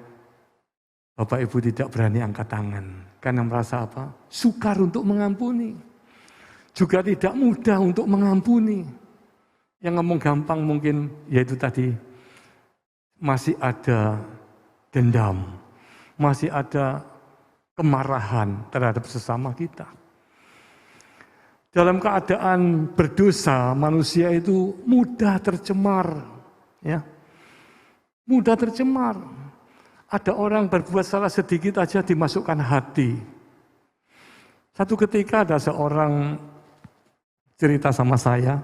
Bapak Ibu tidak berani angkat tangan. Karena merasa apa? Sukar untuk mengampuni. Juga tidak mudah untuk mengampuni. Yang ngomong gampang mungkin, yaitu tadi, masih ada dendam. Masih ada kemarahan terhadap sesama kita. Dalam keadaan berdosa, manusia itu mudah tercemar, ya, mudah tercemar. Ada orang berbuat salah sedikit aja dimasukkan hati. Satu ketika ada seorang cerita sama saya,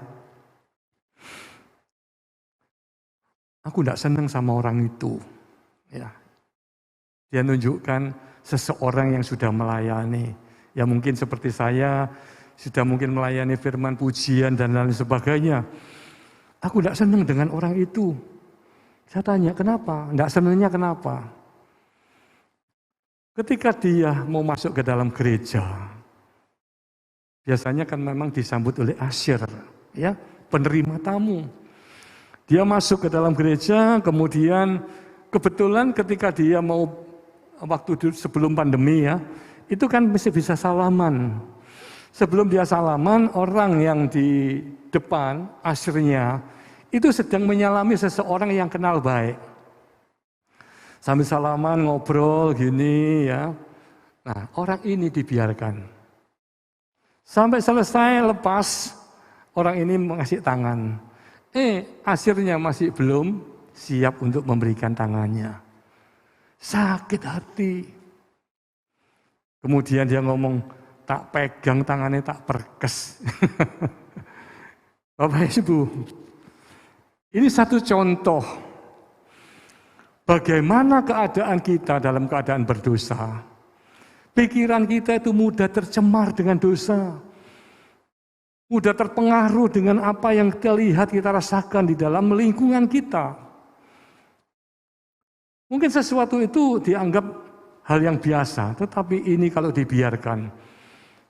aku tidak senang sama orang itu, ya. Dia nunjukkan seseorang yang sudah melayani, ya mungkin seperti saya. Sudah mungkin melayani firman pujian dan lain sebagainya. Aku tidak senang dengan orang itu. Saya tanya, kenapa? Tidak senangnya kenapa? Ketika dia mau masuk ke dalam gereja, biasanya kan memang disambut oleh asyir, ya, penerima tamu. Dia masuk ke dalam gereja, kemudian kebetulan ketika dia mau, waktu sebelum pandemi ya, itu kan mesti bisa salaman. Sebelum dia salaman, orang yang di depan, asyirnya, itu sedang menyalami seseorang yang kenal baik. Sambil salaman, ngobrol gini ya. Nah, orang ini dibiarkan. Sampai selesai, lepas, orang ini mengasih tangan. Asyirnya masih belum siap untuk memberikan tangannya. Sakit hati. Kemudian dia ngomong, tak pegang tangannya, tak perkes. Bapak Ibu, ini satu contoh bagaimana keadaan kita dalam keadaan berdosa. Pikiran kita itu mudah tercemar dengan dosa. Mudah terpengaruh dengan apa yang kita lihat, kita rasakan di dalam lingkungan kita. Mungkin sesuatu itu dianggap hal yang biasa, tetapi ini kalau dibiarkan,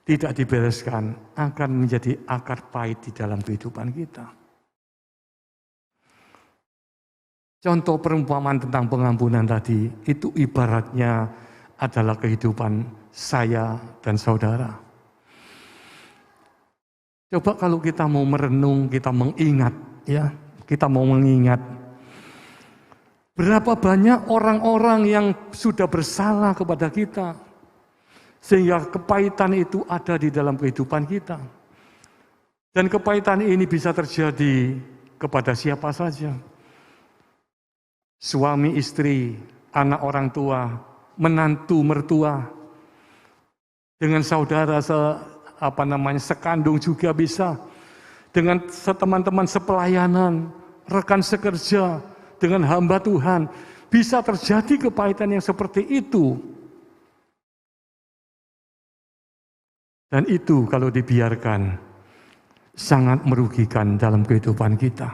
tidak dibereskan, akan menjadi akar pahit di dalam kehidupan kita. Contoh perumpamaan tentang pengampunan tadi, itu ibaratnya adalah kehidupan saya dan saudara. Coba kalau kita mau merenung, kita mengingat, ya, kita mau mengingat, berapa banyak orang-orang yang sudah bersalah kepada kita, sehingga kepahitan itu ada di dalam kehidupan kita. Dan kepahitan ini bisa terjadi kepada siapa saja. Suami istri, anak orang tua, menantu mertua, dengan saudara sekandung juga bisa, dengan teman-teman sepelayanan, rekan sekerja, dengan hamba Tuhan, bisa terjadi kepahitan yang seperti itu. Dan itu kalau dibiarkan, sangat merugikan dalam kehidupan kita.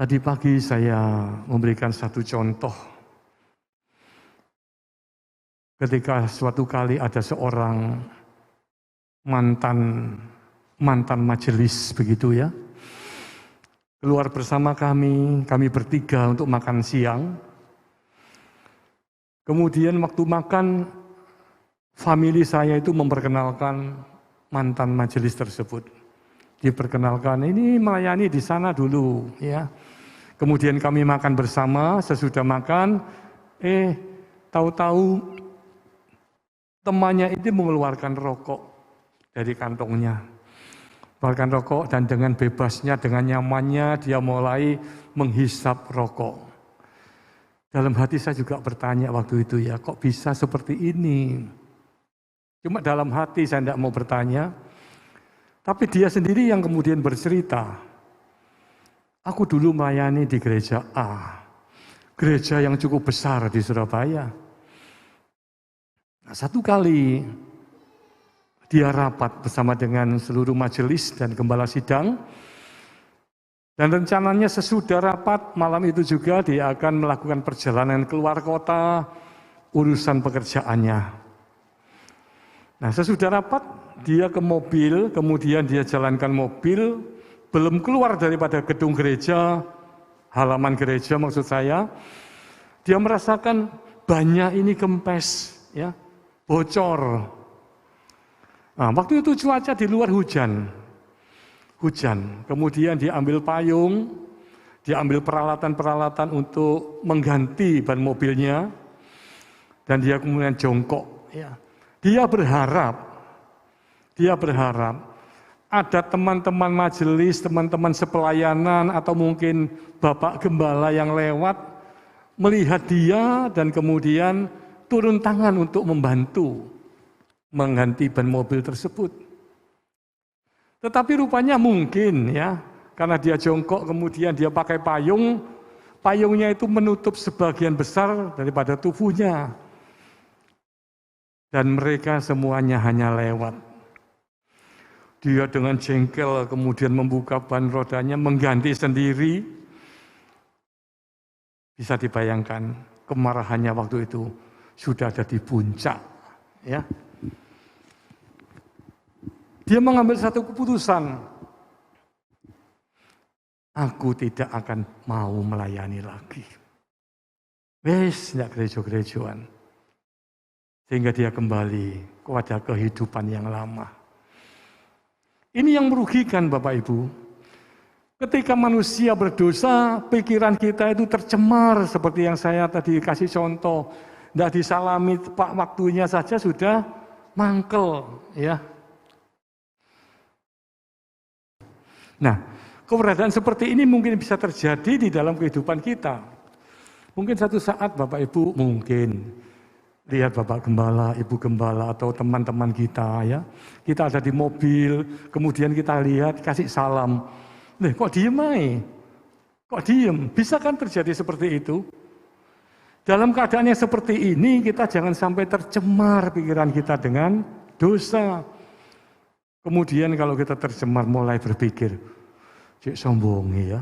Tadi pagi saya memberikan satu contoh. Ketika suatu kali ada seorang mantan majelis begitu ya, keluar bersama kami bertiga untuk makan siang. Kemudian waktu makan, famili saya itu memperkenalkan mantan majelis tersebut. Diperkenalkan, ini melayani di sana dulu ya. Kemudian kami makan bersama, sesudah makan, tahu-tahu temannya itu mengeluarkan rokok dari kantongnya. Mengeluarkan rokok dan dengan bebasnya, dengan nyamannya dia mulai menghisap rokok. Dalam hati saya juga bertanya waktu itu ya, kok bisa seperti ini? Cuma dalam hati saya tidak mau bertanya, tapi dia sendiri yang kemudian bercerita, aku dulu melayani di gereja A, gereja yang cukup besar di Surabaya. Nah, satu kali dia rapat bersama dengan seluruh majelis dan gembala sidang, dan rencananya sesudah rapat malam itu juga dia akan melakukan perjalanan keluar kota, urusan pekerjaannya. Nah, sesudah rapat dia ke mobil, kemudian dia jalankan mobil, belum keluar daripada gedung gereja, halaman gereja maksud saya, dia merasakan banyak ini kempes, ya, bocor. Nah, waktu itu cuaca di luar hujan, kemudian dia ambil payung, dia ambil peralatan-peralatan untuk mengganti ban mobilnya, dan dia kemudian jongkok. Ya. Dia berharap ada teman-teman majelis, teman-teman sepelayanan, atau mungkin Bapak Gembala yang lewat, melihat dia dan kemudian turun tangan untuk membantu mengganti ban mobil tersebut. Tetapi rupanya mungkin ya, karena dia jongkok kemudian dia pakai payung, payungnya itu menutup sebagian besar daripada tubuhnya. Dan mereka semuanya hanya lewat. Dia dengan jengkel kemudian membuka ban rodanya, mengganti sendiri. Bisa dibayangkan kemarahannya waktu itu sudah ada di puncak. Ya. Dia mengambil satu keputusan. Aku tidak akan mau melayani lagi. Wes, tidak gereja-gerejaan. Sehingga dia kembali kepada kehidupan yang lama. Ini yang merugikan Bapak Ibu. Ketika manusia berdosa, pikiran kita itu tercemar seperti yang saya tadi kasih contoh. Tidak disalami pak waktunya saja sudah mangkel, ya. Nah, keberadaan seperti ini mungkin bisa terjadi di dalam kehidupan kita. Mungkin satu saat Bapak Ibu mungkin lihat Bapak Gembala, Ibu Gembala atau teman-teman kita ya. Kita ada di mobil, kemudian kita lihat kasih salam. Kok diem aja? Kok diem? Bisa kan terjadi seperti itu? Dalam keadaan yang seperti ini kita jangan sampai tercemar pikiran kita dengan dosa. Kemudian kalau kita tercemar mulai berpikir, cek sombong ya.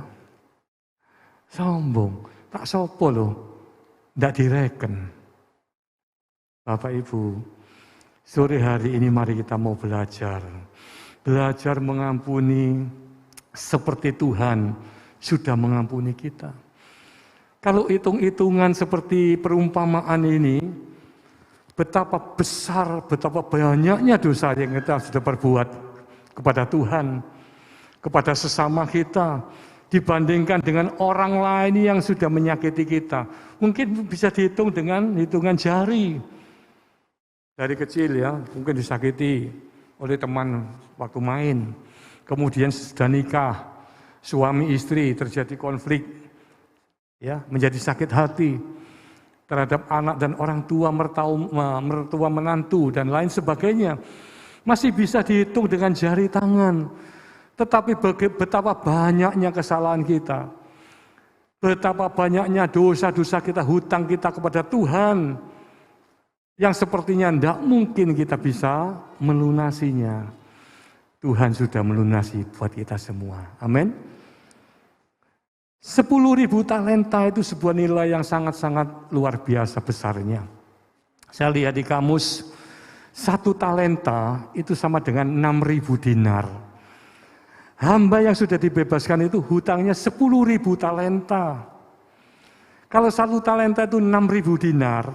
Sombong, tak sopo loh, tidak direken. Bapak Ibu, sore hari ini mari kita mau belajar. Belajar mengampuni seperti Tuhan sudah mengampuni kita. Kalau hitung-hitungan seperti perumpamaan ini, betapa besar, betapa banyaknya dosa yang kita sudah perbuat kepada Tuhan, kepada sesama kita, dibandingkan dengan orang lain yang sudah menyakiti kita. Mungkin bisa dihitung dengan hitungan jari. Dari kecil ya, mungkin disakiti oleh teman waktu main. Kemudian sudah nikah, suami istri terjadi konflik, ya, menjadi sakit hati terhadap anak dan orang tua, mertua menantu dan lain sebagainya. Masih bisa dihitung dengan jari tangan. Tetapi betapa banyaknya kesalahan kita, betapa banyaknya dosa-dosa kita, hutang kita kepada Tuhan, yang sepertinya tidak mungkin kita bisa melunasinya. Tuhan sudah melunasi buat kita semua. Amin. 10.000 talenta itu sebuah nilai yang sangat-sangat luar biasa besarnya. Saya lihat di kamus, 1 talenta itu sama dengan 6.000 dinar. Hamba yang sudah dibebaskan itu hutangnya 10.000 talenta. Kalau 1 talenta itu 6.000 dinar,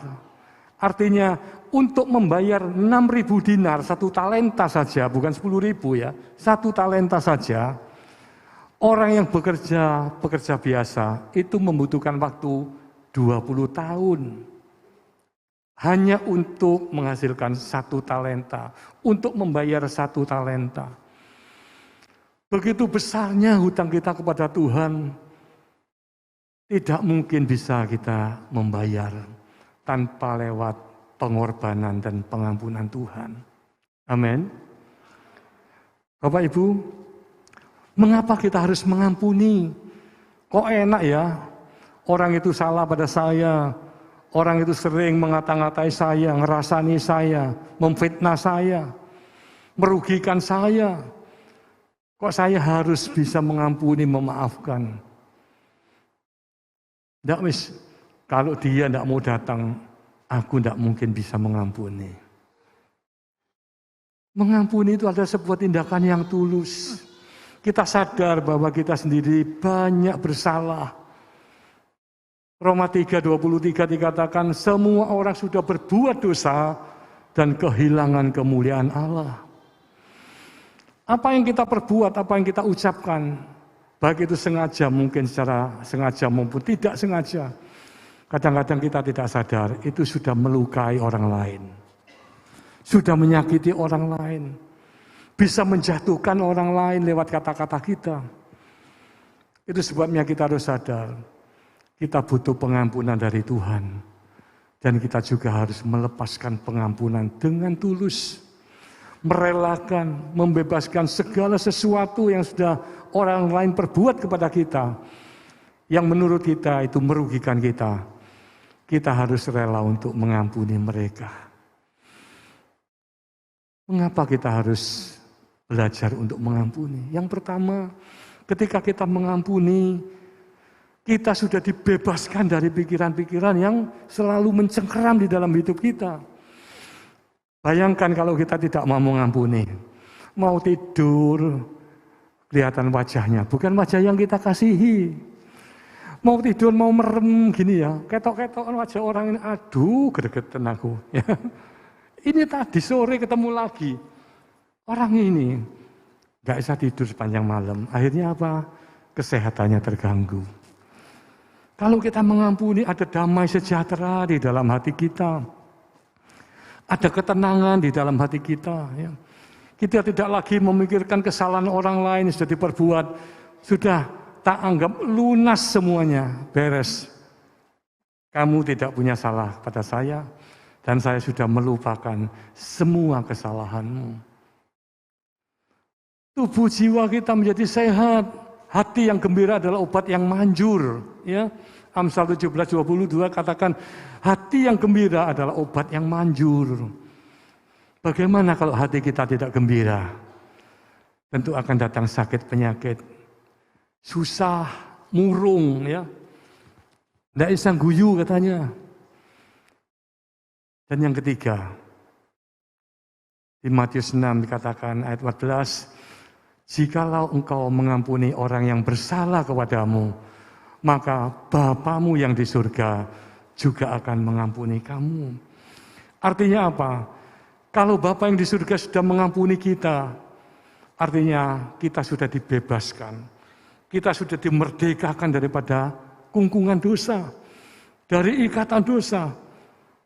artinya untuk membayar 6.000 dinar, 1 talenta saja, bukan 10.000 ya, 1 talenta saja, orang yang bekerja biasa itu membutuhkan waktu 20 tahun. Hanya untuk menghasilkan 1 talenta, untuk membayar 1 talenta. Begitu besarnya hutang kita kepada Tuhan, tidak mungkin bisa kita membayar tanpa lewat pengorbanan dan pengampunan Tuhan. Amin. Bapak Ibu, mengapa kita harus mengampuni? Kok enak ya, orang itu salah pada saya, orang itu sering mengata-ngatai saya, ngerasani saya, memfitnah saya, merugikan saya. Kok saya harus bisa mengampuni, memaafkan? Nggak wis, kalau dia tidak mau datang, aku tidak mungkin bisa mengampuni. Mengampuni itu adalah sebuah tindakan yang tulus. Kita sadar bahwa kita sendiri banyak bersalah. Roma 3:23 dikatakan, semua orang sudah berbuat dosa dan kehilangan kemuliaan Allah. Apa yang kita perbuat, apa yang kita ucapkan, baik itu sengaja, mungkin secara sengaja maupun tidak sengaja, kadang-kadang kita tidak sadar, itu sudah melukai orang lain. Sudah menyakiti orang lain. Bisa menjatuhkan orang lain lewat kata-kata kita. Itu sebabnya kita harus sadar, kita butuh pengampunan dari Tuhan. Dan kita juga harus melepaskan pengampunan dengan tulus. Merelakan, membebaskan segala sesuatu yang sudah orang lain perbuat kepada kita. Yang menurut kita itu merugikan kita. Kita harus rela untuk mengampuni mereka. Mengapa kita harus belajar untuk mengampuni? Yang pertama, ketika kita mengampuni, kita sudah dibebaskan dari pikiran-pikiran yang selalu mencengkeram di dalam hidup kita. Bayangkan kalau kita tidak mau mengampuni, mau tidur, kelihatan wajahnya, bukan wajah yang kita kasihi. Mau tidur, mau merem gini ya, ketok-ketokan wajah orang ini, aduh gregetan aku. Ya. Ini tadi sore ketemu lagi, orang ini gak bisa tidur sepanjang malam. Akhirnya apa? Kesehatannya terganggu. Kalau kita mengampuni, ada damai sejahtera di dalam hati kita. Ada ketenangan di dalam hati kita. Ya. Kita tidak lagi memikirkan kesalahan orang lain yang sudah diperbuat. Sudah tak anggap lunas semuanya, beres. Kamu tidak punya salah pada saya, dan saya sudah melupakan semua kesalahanmu. Tubuh jiwa kita menjadi sehat. Hati yang gembira adalah obat yang manjur. Ya. Amsal 17:22 katakan, hati yang gembira adalah obat yang manjur. Bagaimana kalau hati kita tidak gembira? Tentu akan datang sakit penyakit, susah, murung, ya. Tidak bisa guyu katanya. Dan yang ketiga, di Matius 6 dikatakan ayat 14, jikalau engkau mengampuni orang yang bersalah kepadamu, maka Bapamu yang di surga juga akan mengampuni kamu. Artinya apa? Kalau Bapa yang di surga sudah mengampuni kita, artinya kita sudah dibebaskan. Kita sudah dimerdekakan daripada kungkungan dosa, dari ikatan dosa.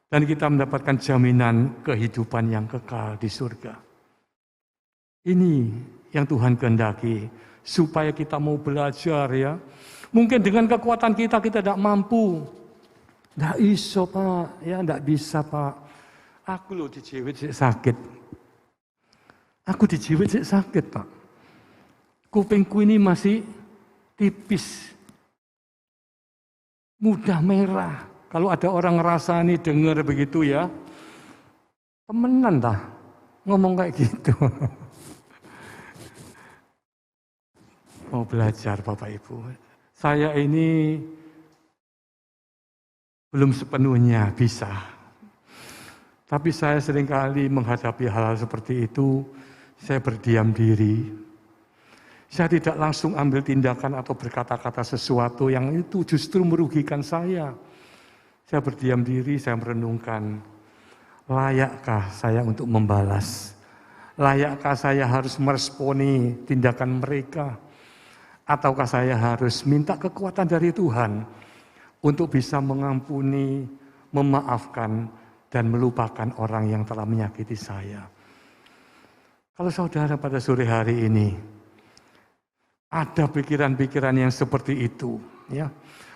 Dan kita mendapatkan jaminan kehidupan yang kekal di surga. Ini yang Tuhan kehendaki, supaya kita mau belajar ya. Mungkin dengan kekuatan kita tidak mampu. Tidak iso Pak, ya tidak bisa Pak. Aku loh dijiwit sakit. Aku dijiwit sakit Pak. Kupingku ini masih tipis, mudah merah. Kalau ada orang ngerasani dengar begitu ya, temenan dah ngomong kayak gitu. Mau belajar Bapak Ibu. Saya ini belum sepenuhnya bisa. Tapi saya seringkali menghadapi hal-hal seperti itu, saya berdiam diri. Saya tidak langsung ambil tindakan atau berkata-kata sesuatu yang itu justru merugikan saya. Saya berdiam diri, saya merenungkan, layakkah saya untuk membalas? Layakkah saya harus meresponi tindakan mereka? Ataukah saya harus minta kekuatan dari Tuhan untuk bisa mengampuni, memaafkan, dan melupakan orang yang telah menyakiti saya? Kalau saudara pada sore hari ini ada pikiran-pikiran yang seperti itu, ya,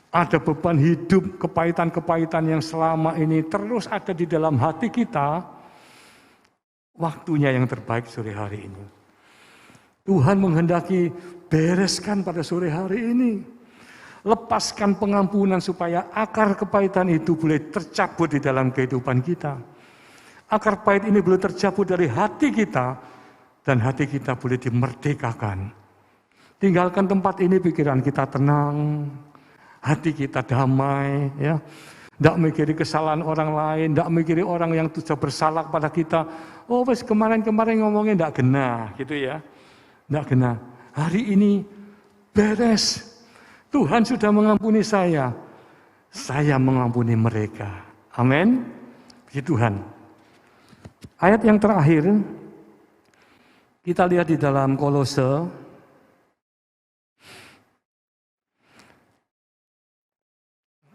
ada beban hidup, kepahitan-kepahitan yang selama ini terus ada di dalam hati kita, waktunya yang terbaik sore hari ini. Tuhan menghendaki bereskan pada sore hari ini. Lepaskan pengampunan supaya akar kepahitan itu boleh tercabut di dalam kehidupan kita. Akar pahit ini boleh tercabut dari hati kita, dan hati kita boleh dimerdekakan. Tinggalkan tempat ini, pikiran kita tenang, hati kita damai, ya. Tidak mikiri kesalahan orang lain, tidak mikiri orang yang sudah bersalah pada kita. Oh, pas kemarin-kemarin ngomongnya tidak kena, gitu ya. Tidak kena. Hari ini beres. Tuhan sudah mengampuni saya mengampuni mereka. Amin. Puji Tuhan. Ayat yang terakhir, kita lihat di dalam Kolose.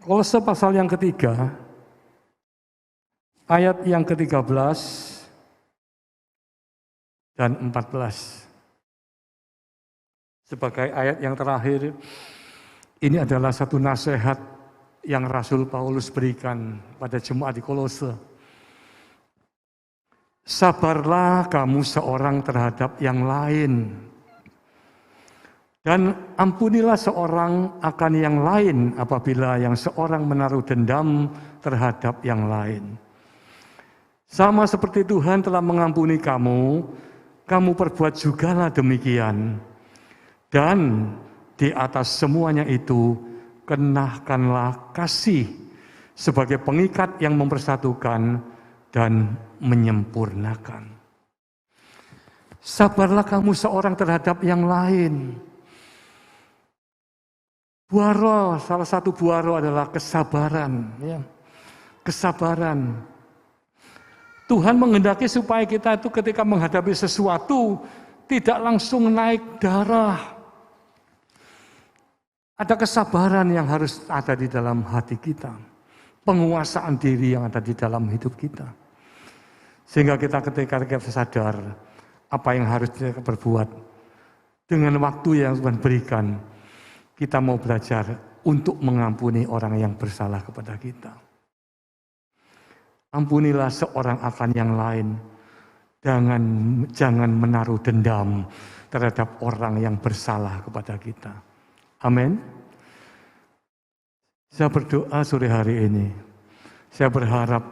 Kolose pasal yang ketiga, ayat yang ke-13 dan 14. Sebagai ayat yang terakhir, ini adalah satu nasihat yang Rasul Paulus berikan pada jemaat di Kolose. Sabarlah kamu seorang terhadap yang lain, dan ampunilah seorang akan yang lain apabila yang seorang menaruh dendam terhadap yang lain. Sama seperti Tuhan telah mengampuni kamu, kamu perbuat jugalah demikian. Dan di atas semuanya itu, kenakanlah kasih sebagai pengikat yang mempersatukan dan menyempurnakan. Sabarlah kamu seorang terhadap yang lain. Buaro, salah satu buaro adalah kesabaran. Ya. Kesabaran. Tuhan menghendaki supaya kita itu ketika menghadapi sesuatu tidak langsung naik darah. Ada kesabaran yang harus ada di dalam hati kita. Penguasaan diri yang ada di dalam hidup kita. Sehingga kita ketika sadar apa yang harus kita perbuat. Dengan waktu yang Tuhan berikan, kita mau belajar untuk mengampuni orang yang bersalah kepada kita. Ampunilah seorang akan yang lain. Jangan menaruh dendam terhadap orang yang bersalah kepada kita. Amin. Saya berdoa sore hari ini. Saya berharap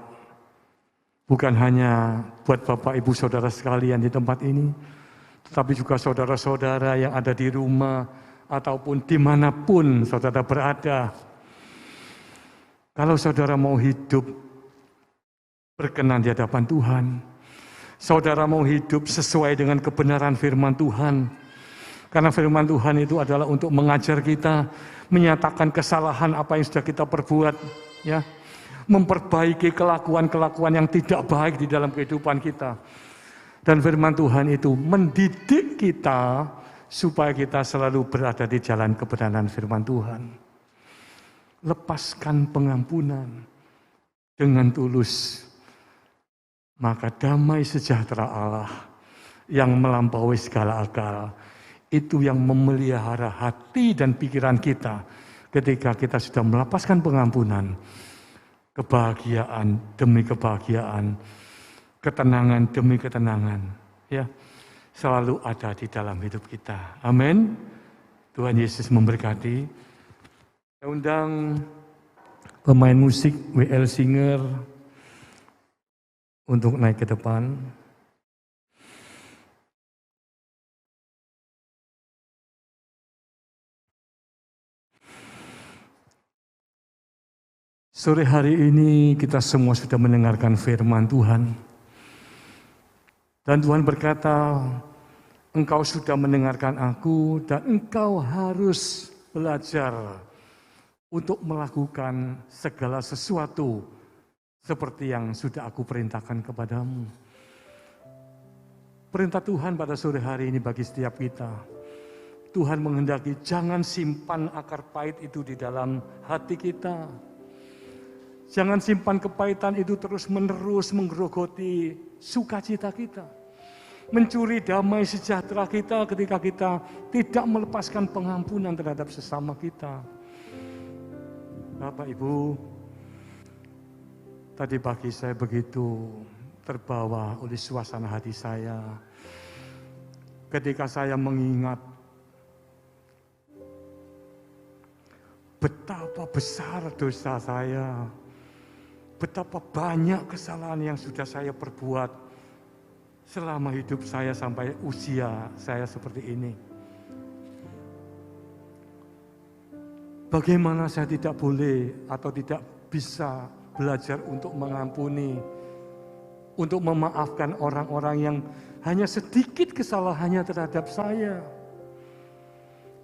bukan hanya buat Bapak Ibu Saudara sekalian di tempat ini, tetapi juga saudara-saudara yang ada di rumah, ataupun dimanapun saudara berada. Kalau saudara mau hidup berkenan di hadapan Tuhan, saudara mau hidup sesuai dengan kebenaran firman Tuhan, karena firman Tuhan itu adalah untuk mengajar kita, menyatakan kesalahan apa yang sudah kita perbuat, ya, memperbaiki kelakuan-kelakuan yang tidak baik di dalam kehidupan kita. Dan firman Tuhan itu mendidik kita supaya kita selalu berada di jalan kebenaran firman Tuhan. Lepaskan pengampunan dengan tulus, maka damai sejahtera Allah yang melampaui segala akal, itu yang memelihara hati dan pikiran kita ketika kita sudah melepaskan pengampunan. Kebahagiaan demi kebahagiaan, ketenangan demi ketenangan, ya. selalu ada di dalam hidup kita. Amin. Tuhan Yesus memberkati. Saya undang pemain musik WL Singer untuk naik ke depan. Sore hari ini kita semua sudah mendengarkan firman Tuhan. Dan Tuhan berkata, engkau sudah mendengarkan aku dan engkau harus belajar untuk melakukan segala sesuatu seperti yang sudah aku perintahkan kepadamu. Perintah Tuhan pada sore hari ini bagi setiap kita. Tuhan menghendaki jangan simpan akar pahit itu di dalam hati kita. Jangan simpan kepahitan itu terus-menerus menggerogoti sukacita kita. Mencuri damai sejahtera kita ketika kita tidak melepaskan pengampunan terhadap sesama kita. Bapak Ibu, tadi pagi saya begitu terbawa oleh suasana hati saya. Ketika saya mengingat betapa besar dosa saya, betapa banyak kesalahan yang sudah saya perbuat selama hidup saya sampai usia saya seperti ini. Bagaimana saya tidak boleh atau tidak bisa belajar untuk mengampuni, untuk memaafkan orang-orang yang hanya sedikit kesalahannya terhadap saya.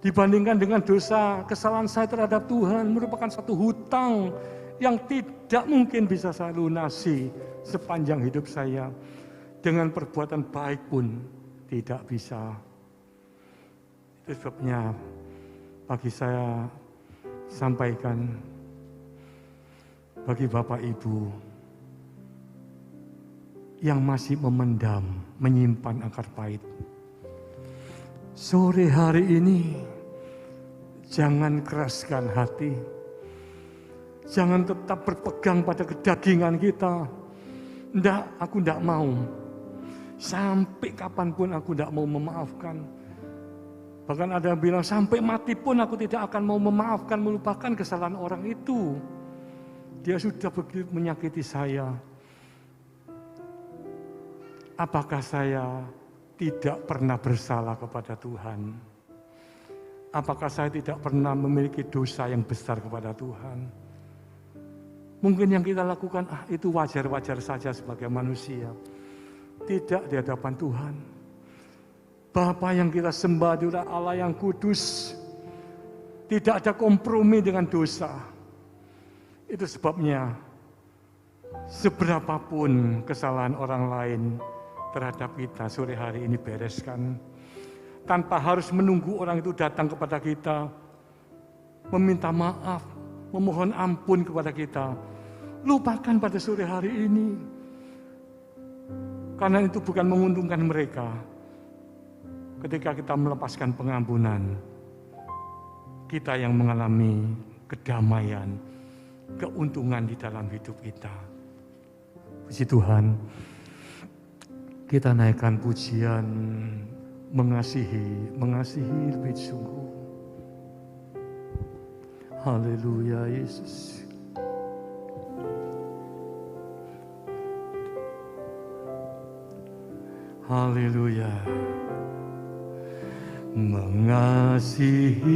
Dibandingkan dengan dosa kesalahan saya terhadap Tuhan merupakan satu hutang yang tidak mungkin bisa saya lunasi sepanjang hidup saya. Dengan perbuatan baik pun tidak bisa. Itu sebabnya bagi saya sampaikan bagi Bapak Ibu yang masih memendam, menyimpan akar pahit. Sore hari ini jangan keraskan hati. Jangan tetap berpegang pada kedagingan kita. Enggak, aku enggak mau. Sampai kapanpun aku tidak mau memaafkan. Bahkan ada yang bilang sampai mati pun aku tidak akan mau memaafkan, melupakan kesalahan orang itu. Dia sudah begitu menyakiti saya. Apakah saya tidak pernah bersalah kepada Tuhan? Apakah saya tidak pernah memiliki dosa yang besar kepada Tuhan? Mungkin yang kita lakukan itu wajar-wajar saja sebagai manusia. Tidak di hadapan Tuhan. Bapa yang kita sembah adalah Allah yang kudus. Tidak ada kompromi dengan dosa. Itu sebabnya seberapapun kesalahan orang lain terhadap kita sore hari ini bereskan. Tanpa harus menunggu orang itu datang kepada kita, meminta maaf, memohon ampun kepada kita. Lupakan pada sore hari ini. Karena itu bukan menguntungkan mereka. Ketika kita melepaskan pengampunan, kita yang mengalami kedamaian, keuntungan di dalam hidup kita. Puji Tuhan, kita naikkan pujian mengasihi lebih sungguh. Haleluya Yesus. Haleluya. Mengasihi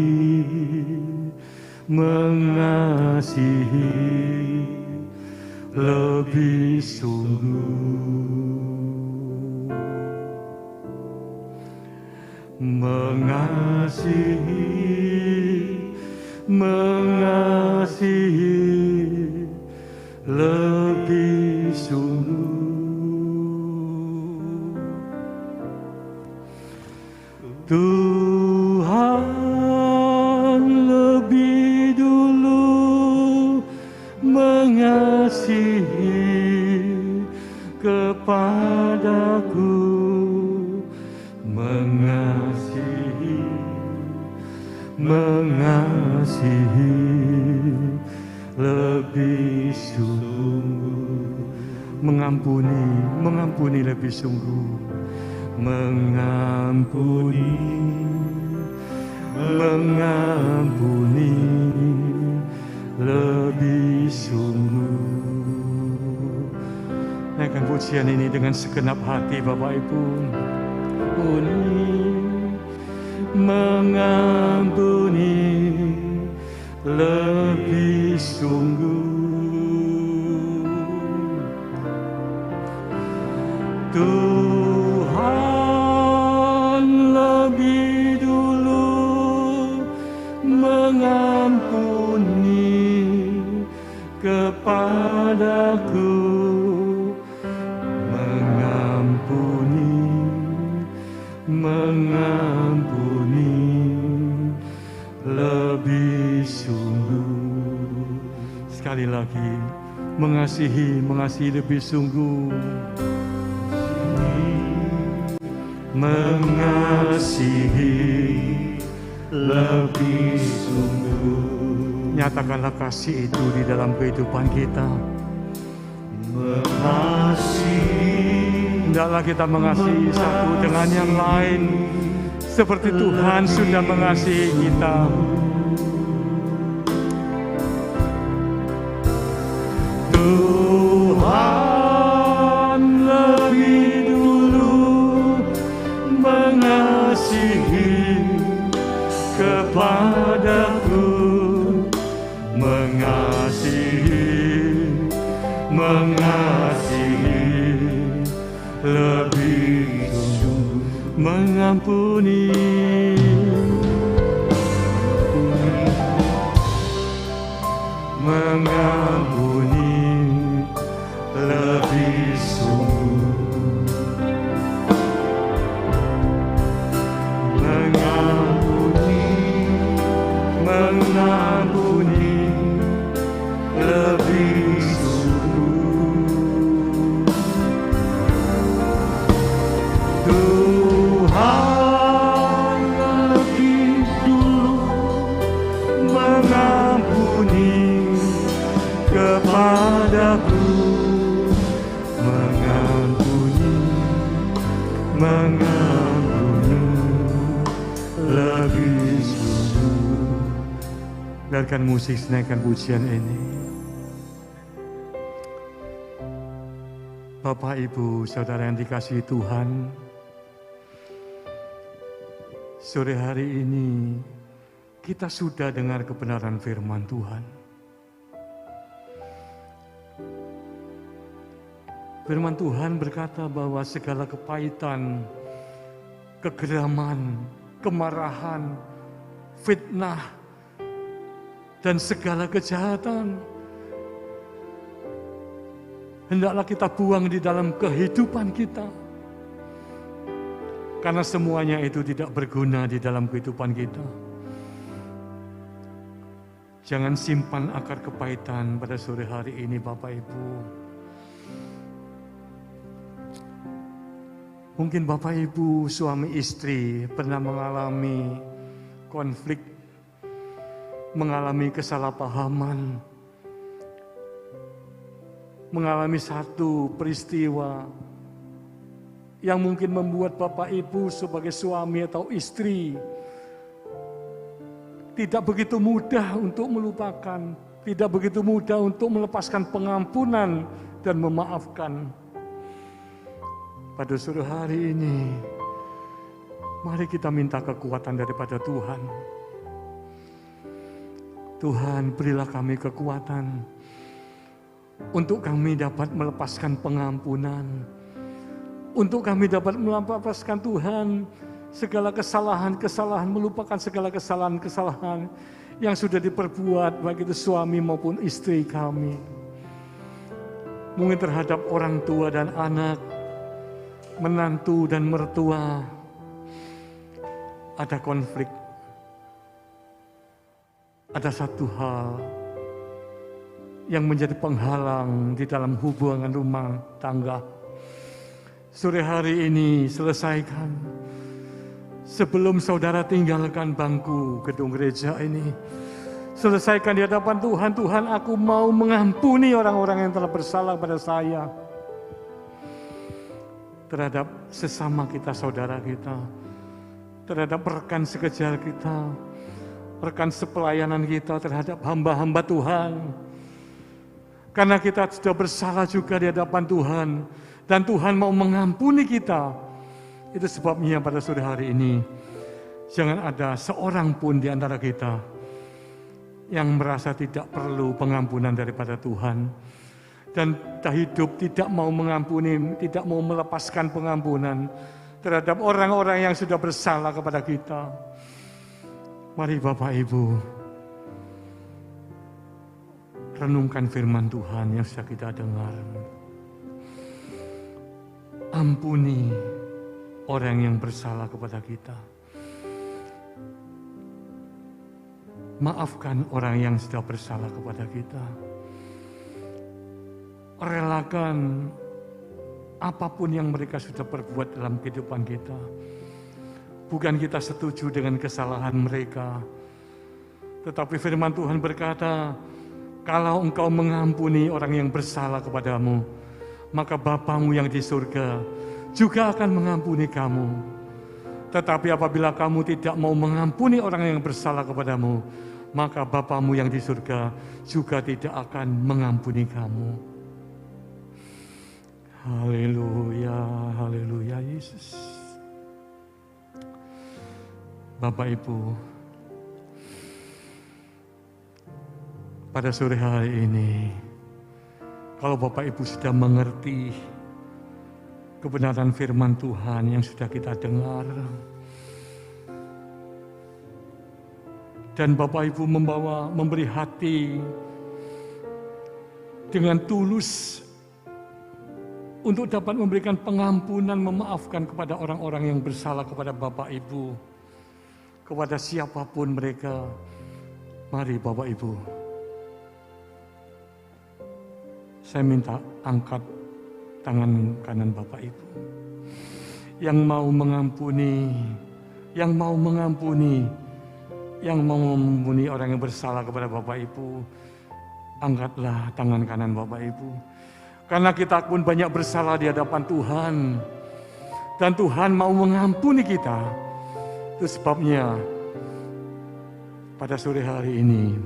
lebih sungguh. Mengasihi lebih sungguh. Tuhan lebih dulu mengasihi kepadaku, mengasihi lebih sungguh, mengampuni lebih sungguh, mengampuni, mengampuni lebih sungguh. Naikkan pujian ini dengan segenap hati Bapak Ibu. Mengampuni lebih sungguh. Tuhan lebih dulu mengampuni kepadaku, mengampuni lebih sungguh. Sekali lagi, mengasihi lebih sungguh. Mengasihi lebih sungguh. Nyatakanlah kasih itu di dalam kehidupan kita. Mengasihi, hendaklah kita mengasihi satu dengan yang lain seperti Tuhan sudah mengasihi kita. Tuhan lebih dulu mengasihi kepadaku, mengasihi lebih sungguh, mengampuni, mengampuni lebih sungguh, mengampuni lebih sungguh. Tuhan lebih dulu mengampuni kepadaku, mengampuni lebih sungguh. Biarkan musik naikkan pujian ini. Bapak, Ibu, Saudara yang dikasihi Tuhan, sore hari ini kita sudah dengar kebenaran firman Tuhan. Firman Tuhan berkata bahwa segala kepahitan, kegeraman, kemarahan, fitnah, dan segala kejahatan hendaklah kita buang di dalam kehidupan kita. Karena semuanya itu tidak berguna di dalam kehidupan kita. Jangan simpan akar kepahitan pada sore hari ini Bapak Ibu. Mungkin Bapak Ibu suami istri pernah mengalami konflik, mengalami kesalahpahaman, mengalami satu peristiwa yang mungkin membuat Bapak Ibu sebagai suami atau istri tidak begitu mudah untuk melupakan, tidak begitu mudah untuk melepaskan pengampunan dan memaafkan. Pada sore hari ini, mari kita minta kekuatan daripada Tuhan. Tuhan, berilah kami kekuatan untuk kami dapat melepaskan pengampunan, untuk kami dapat melepaskan Tuhan segala kesalahan-kesalahan, melupakan segala kesalahan-kesalahan yang sudah diperbuat baik itu suami maupun istri kami. Mungkin terhadap orang tua dan anak, menantu dan mertua, ada konflik. Ada satu hal yang menjadi penghalang di dalam hubungan rumah tangga. Sore hari ini selesaikan. Sebelum saudara tinggalkan bangku gedung gereja ini, selesaikan di hadapan Tuhan. Tuhan, aku mau mengampuni orang-orang yang telah bersalah pada saya. terhadap sesama kita, saudara kita, terhadap rekan sekejar kita, rekan sepelayanan kita, terhadap hamba-hamba Tuhan. Karena kita sudah bersalah juga di hadapan Tuhan, dan Tuhan mau mengampuni kita. Itu sebabnya pada sore hari ini, jangan ada seorang pun di antara kita yang merasa tidak perlu pengampunan daripada Tuhan. Dan kita hidup tidak mau mengampuni, tidak mau melepaskan pengampunan terhadap orang-orang yang sudah bersalah kepada kita. Mari Bapak Ibu, renungkan firman Tuhan yang sudah kita dengar. Ampuni orang yang bersalah kepada kita. Maafkan orang yang sudah bersalah kepada kita. Relakan apapun yang mereka sudah perbuat dalam kehidupan kita. Bukan kita setuju dengan kesalahan mereka, tetapi firman Tuhan berkata, kalau engkau mengampuni orang yang bersalah kepadamu, maka Bapamu yang di surga juga akan mengampuni kamu. Tetapi apabila kamu tidak mau mengampuni orang yang bersalah kepadamu, maka Bapamu yang di surga juga tidak akan mengampuni kamu. Haleluya, haleluya Yesus. Bapak Ibu, pada sore hari ini, kalau Bapak Ibu sudah mengerti kebenaran firman Tuhan yang sudah kita dengar, dan Bapak Ibu memberi hati dengan tulus untuk dapat memberikan pengampunan, memaafkan kepada orang-orang yang bersalah kepada Bapak Ibu, kepada siapapun mereka. Mari Bapak Ibu, saya minta angkat tangan kanan Bapak Ibu yang mau mengampuni, yang mau mengampuni orang yang bersalah kepada Bapak Ibu. Angkatlah tangan kanan Bapak Ibu. Karena kita pun banyak bersalah di hadapan Tuhan, dan Tuhan mau mengampuni kita. Itu sebabnya pada sore hari ini,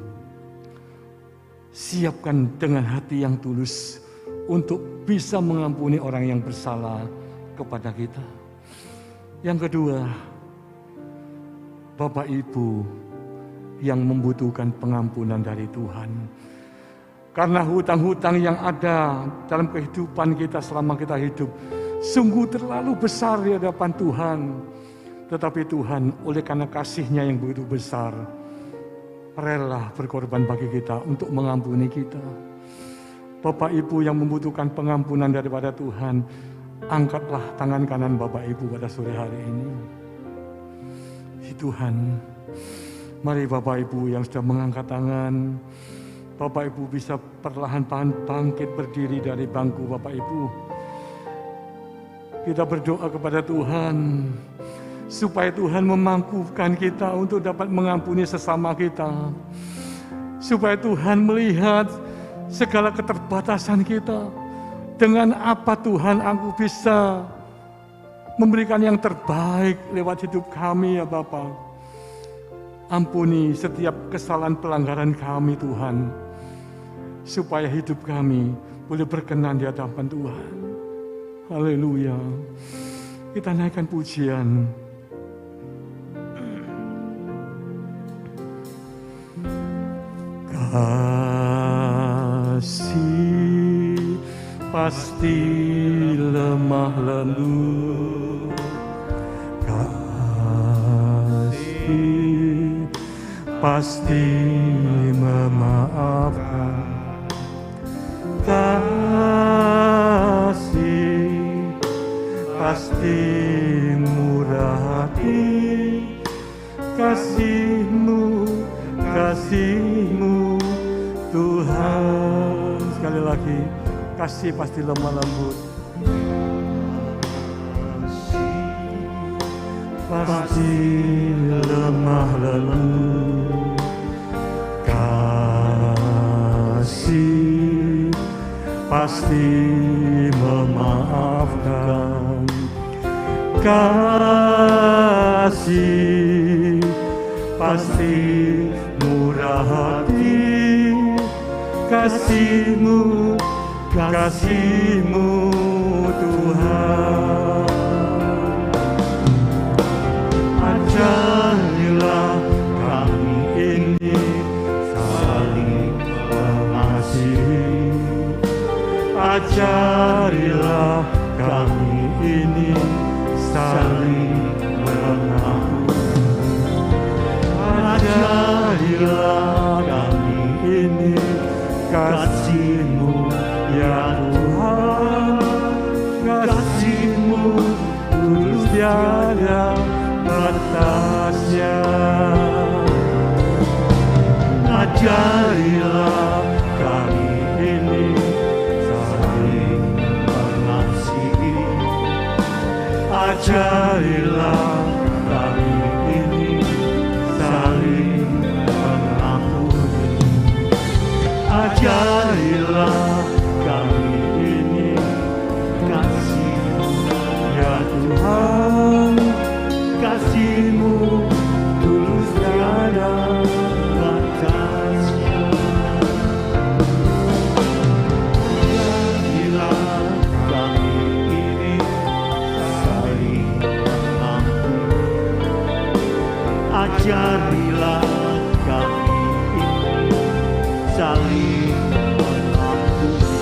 siapkan dengan hati yang tulus untuk bisa mengampuni orang yang bersalah kepada kita. Yang kedua, Bapak Ibu yang membutuhkan pengampunan dari Tuhan. Karena hutang-hutang yang ada dalam kehidupan kita selama kita hidup sungguh terlalu besar di hadapan Tuhan. Tetapi Tuhan oleh karena kasih-Nya yang begitu besar, rela berkorban bagi kita untuk mengampuni kita. Bapak Ibu yang membutuhkan pengampunan daripada Tuhan, angkatlah tangan kanan Bapak Ibu pada sore hari ini. Tuhan, mari Bapak Ibu yang sudah mengangkat tangan, Bapak Ibu bisa perlahan-lahan bangkit berdiri dari bangku Bapak Ibu. Kita berdoa kepada Tuhan, supaya Tuhan memampukan kita untuk dapat mengampuni sesama kita. Supaya Tuhan melihat segala keterbatasan kita. Dengan apa Tuhan aku bisa memberikan yang terbaik lewat hidup kami ya Bapa. Ampuni setiap kesalahan pelanggaran kami Tuhan. Supaya hidup kami boleh berkenan di hadapan Tuhan. Haleluya. Kita naikkan pujian. Kasih pasti lemah lembut. Kasih pasti memaafkan. Kasih pasti murah hati. Kasih-Mu Tuhan. Sekali lagi, kasih pasti lemah lembut. Pasti lemah lembut. Kasih pasti memaafkan. Kasih pasti murah hati, kasih-Mu, kasih-Mu Tuhan. Ajarilah kami ini saling mengasihi, ajarilah kami ini saling mengampuni, ajarilah kami ini kasih-Mu ya Tuhan, kasih-Mu tulus tiada batasnya. Ajarilah kami ini saling mengasihi, ajarilah kami ini saling mengampuni, ajarilah kami ini kasih-Mu ya Tuhan, kasih-Mu tulus tiada batasnya. Ajarilah kami ini saling mengampuni, ajarilah kami ini saling mengampuni,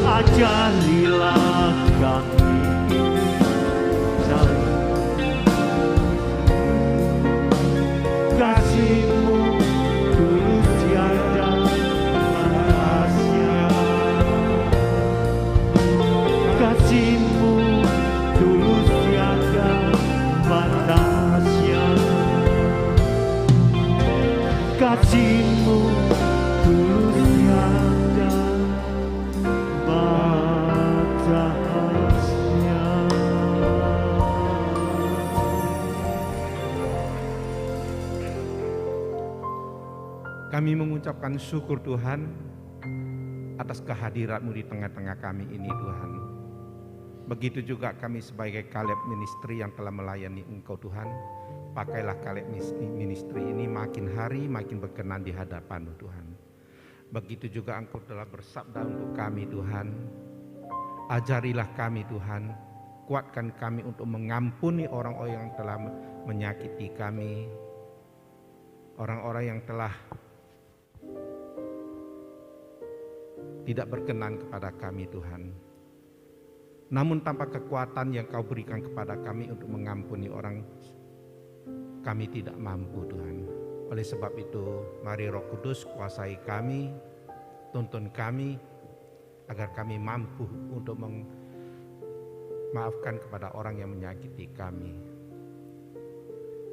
ajarilah kami ini saling. Kasih-Mu tulus tiada batasnya, kasih-Mu tulus tiada batasnya, kasih-Mu tulus tiada batasnya. Kami mengucapkan syukur Tuhan atas kehadirat-Mu di tengah-tengah kami ini Tuhan. Begitu juga kami sebagai Kaleb Ministry yang telah melayani Engkau Tuhan. Pakailah Kaleb Ministry ini makin hari makin berkenan di hadapan-Mu Tuhan. Begitu juga Engkau telah bersabda untuk kami Tuhan. Ajarilah kami Tuhan, kuatkan kami untuk mengampuni orang-orang yang telah menyakiti kami, orang-orang yang telah tidak berkenan kepada kami Tuhan. Namun tanpa kekuatan yang Kau berikan kepada kami untuk mengampuni orang, kami tidak mampu Tuhan. Oleh sebab itu, mari Roh Kudus kuasai kami, tuntun kami, agar kami mampu untuk memaafkan kepada orang yang menyakiti kami.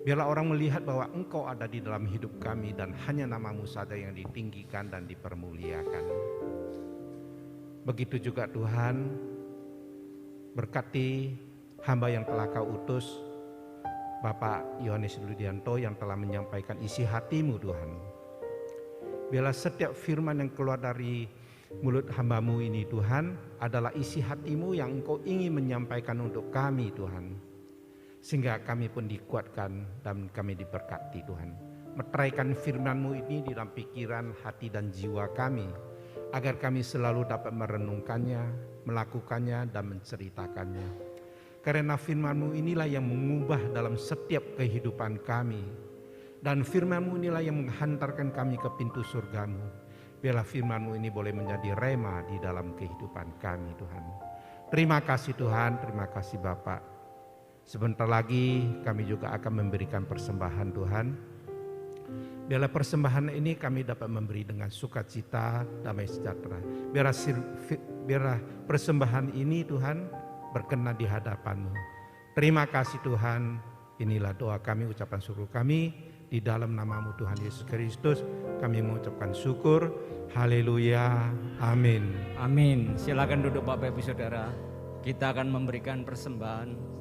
Biarlah orang melihat bahwa Engkau ada di dalam hidup kami dan hanya nama-Mu saja yang ditinggikan dan dipermuliakan. Begitu juga Tuhan, berkati hamba yang telah Kau utus, Bapak Yohanes Ludianto yang telah menyampaikan isi hati-Mu Tuhan. Biarlah setiap firman yang keluar dari mulut hamba-Mu ini Tuhan adalah isi hati-Mu yang Engkau ingin menyampaikan untuk kami Tuhan. Sehingga kami pun dikuatkan dan kami diberkati Tuhan. Meteraikan firman-Mu ini di dalam pikiran, hati dan jiwa kami, agar kami selalu dapat merenungkannya, melakukannya dan menceritakannya. Karena firman-Mu inilah yang mengubah dalam setiap kehidupan kami. Dan firman-Mu inilah yang menghantarkan kami ke pintu surga-Mu. Biarlah firman-Mu ini boleh menjadi rema di dalam kehidupan kami Tuhan. Terima kasih Tuhan, terima kasih Bapak. Sebentar lagi kami juga akan memberikan persembahan Tuhan. Biarlah persembahan ini kami dapat memberi dengan sukacita, damai sejahtera. Biarlah persembahan ini Tuhan berkenan di hadapan-Mu. Terima kasih Tuhan, inilah doa kami, ucapan syukur kami. Di dalam nama-Mu Tuhan Yesus Kristus kami mengucapkan syukur. Haleluya, amin. Amin. Silakan duduk Bapak Ibu Saudara. Kita akan memberikan persembahan.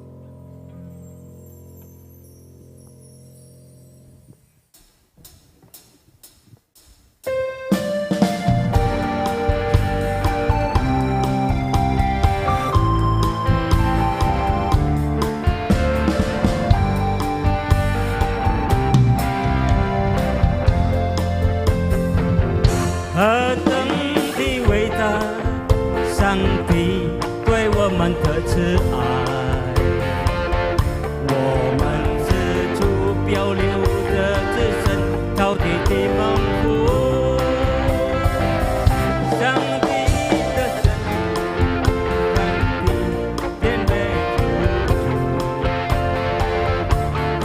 上帝对我们的慈爱，我们是主漂流的子孙，到底的蒙福。上帝的神，上帝变为主，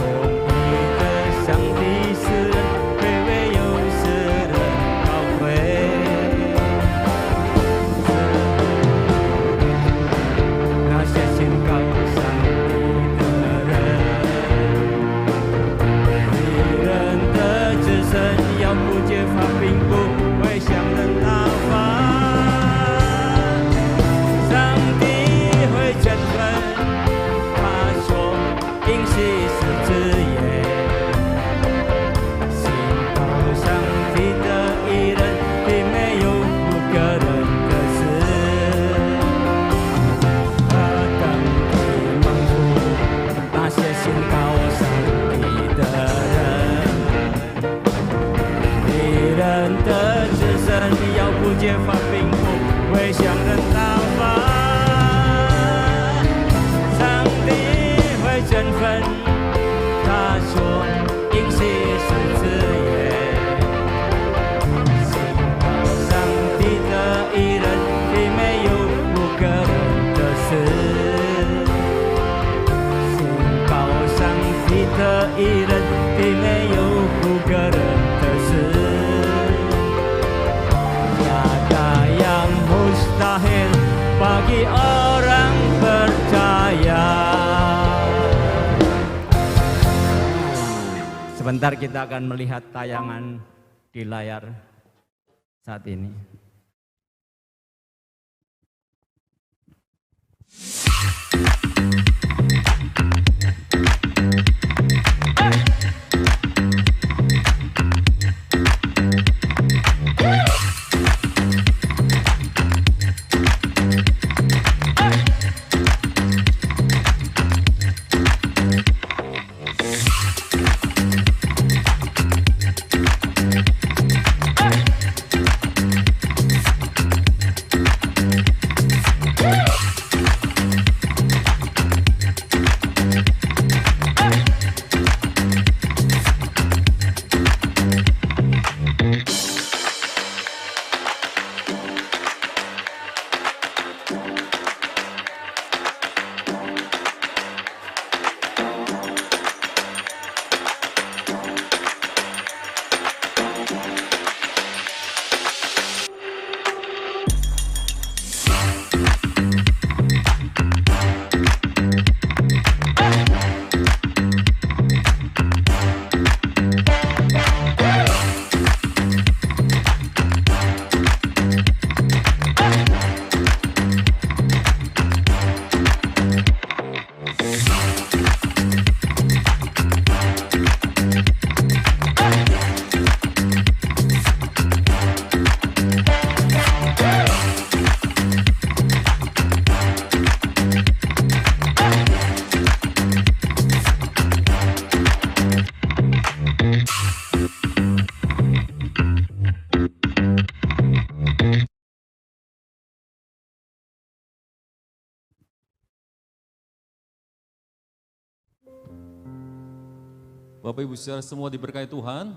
公义的上帝是人，卑微又是人高贵。那些信靠上帝的人，敌人的子孙要不揭发，并不会向人讨伐。上帝会振奋，他说应许是之言，信靠上帝的义人，并没有不可能的事。何等的蒙福，那些信靠上帝的人，敌人的子孙要不揭发，并不会向人讨伐。上帝会振奋，他说应许是之言，信靠上帝的义人，并没有不可能的事。信靠上帝的义人，并没有不可能的事。Tiada yang mustahil bagi orang percaya. Sebentar kita akan melihat tayangan di layar saat ini. Bapak Ibu Saudara semua diberkati Tuhan.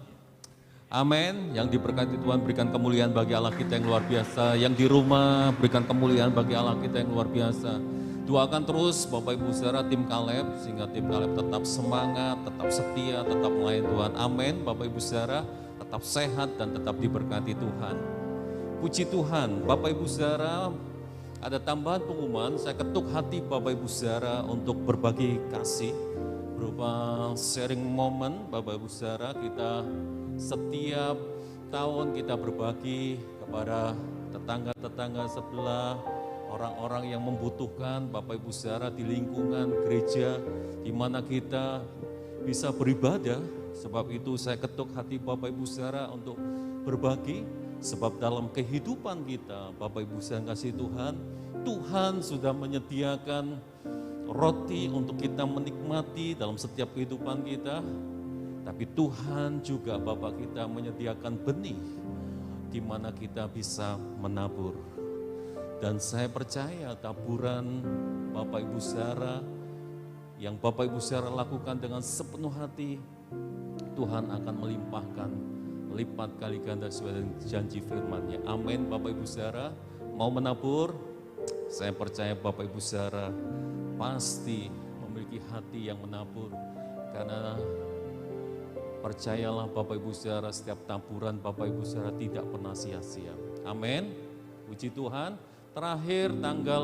Amin. Yang diberkati Tuhan berikan kemuliaan bagi Allah kita yang luar biasa. Yang di rumah berikan kemuliaan bagi Allah kita yang luar biasa. Doakan terus Bapak Ibu Saudara tim Kaleb sehingga tim Kaleb tetap semangat, tetap setia, tetap melayani Tuhan. Amin. Bapak Ibu Saudara tetap sehat dan tetap diberkati Tuhan. Puji Tuhan. Bapak Ibu Saudara, ada tambahan pengumuman. Saya ketuk hati Bapak Ibu Saudara untuk berbagi kasih berupa sharing moment. Bapak Ibu Saudara, kita setiap tahun kita berbagi kepada tetangga-tetangga sebelah, orang-orang yang membutuhkan. Bapak Ibu Saudara, di lingkungan gereja di mana kita bisa beribadah. Sebab itu saya ketuk hati Bapak Ibu Saudara untuk berbagi. Sebab dalam kehidupan kita, Bapak Ibu Saudara kasih Tuhan, Tuhan sudah menyediakan roti untuk kita menikmati dalam setiap kehidupan kita. Tapi Tuhan juga Bapa kita menyediakan benih di mana kita bisa menabur. Dan saya percaya taburan Bapak Ibu Saudara yang Bapak Ibu Saudara lakukan dengan sepenuh hati, Tuhan akan melimpahkan lipat kali ganda sesuai dengan janji firman-Nya. Amin. Bapak Ibu Saudara mau menabur, saya percaya Bapak Ibu Saudara pasti memiliki hati yang menabur, karena percayalah Bapak Ibu Saudara, setiap taburan Bapak Ibu Saudara tidak pernah sia-sia. Amin. Puji Tuhan. Terakhir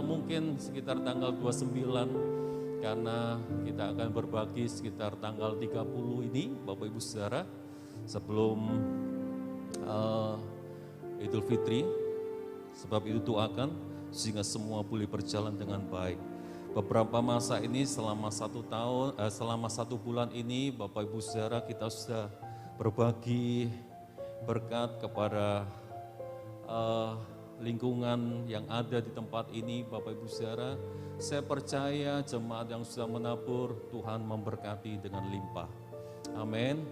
mungkin sekitar tanggal 29, karena kita akan berbagi sekitar tanggal 30 ini Bapak Ibu Saudara, sebelum Idul Fitri. Sebab itu doakan sehingga semua boleh berjalan dengan baik. Beberapa masa ini selama 1 bulan ini Bapak Ibu Saudara, kita sudah berbagi berkat kepada lingkungan yang ada di tempat ini. Bapak Ibu Saudara, saya percaya jemaat yang sudah menabur, Tuhan memberkati dengan limpah. Amin.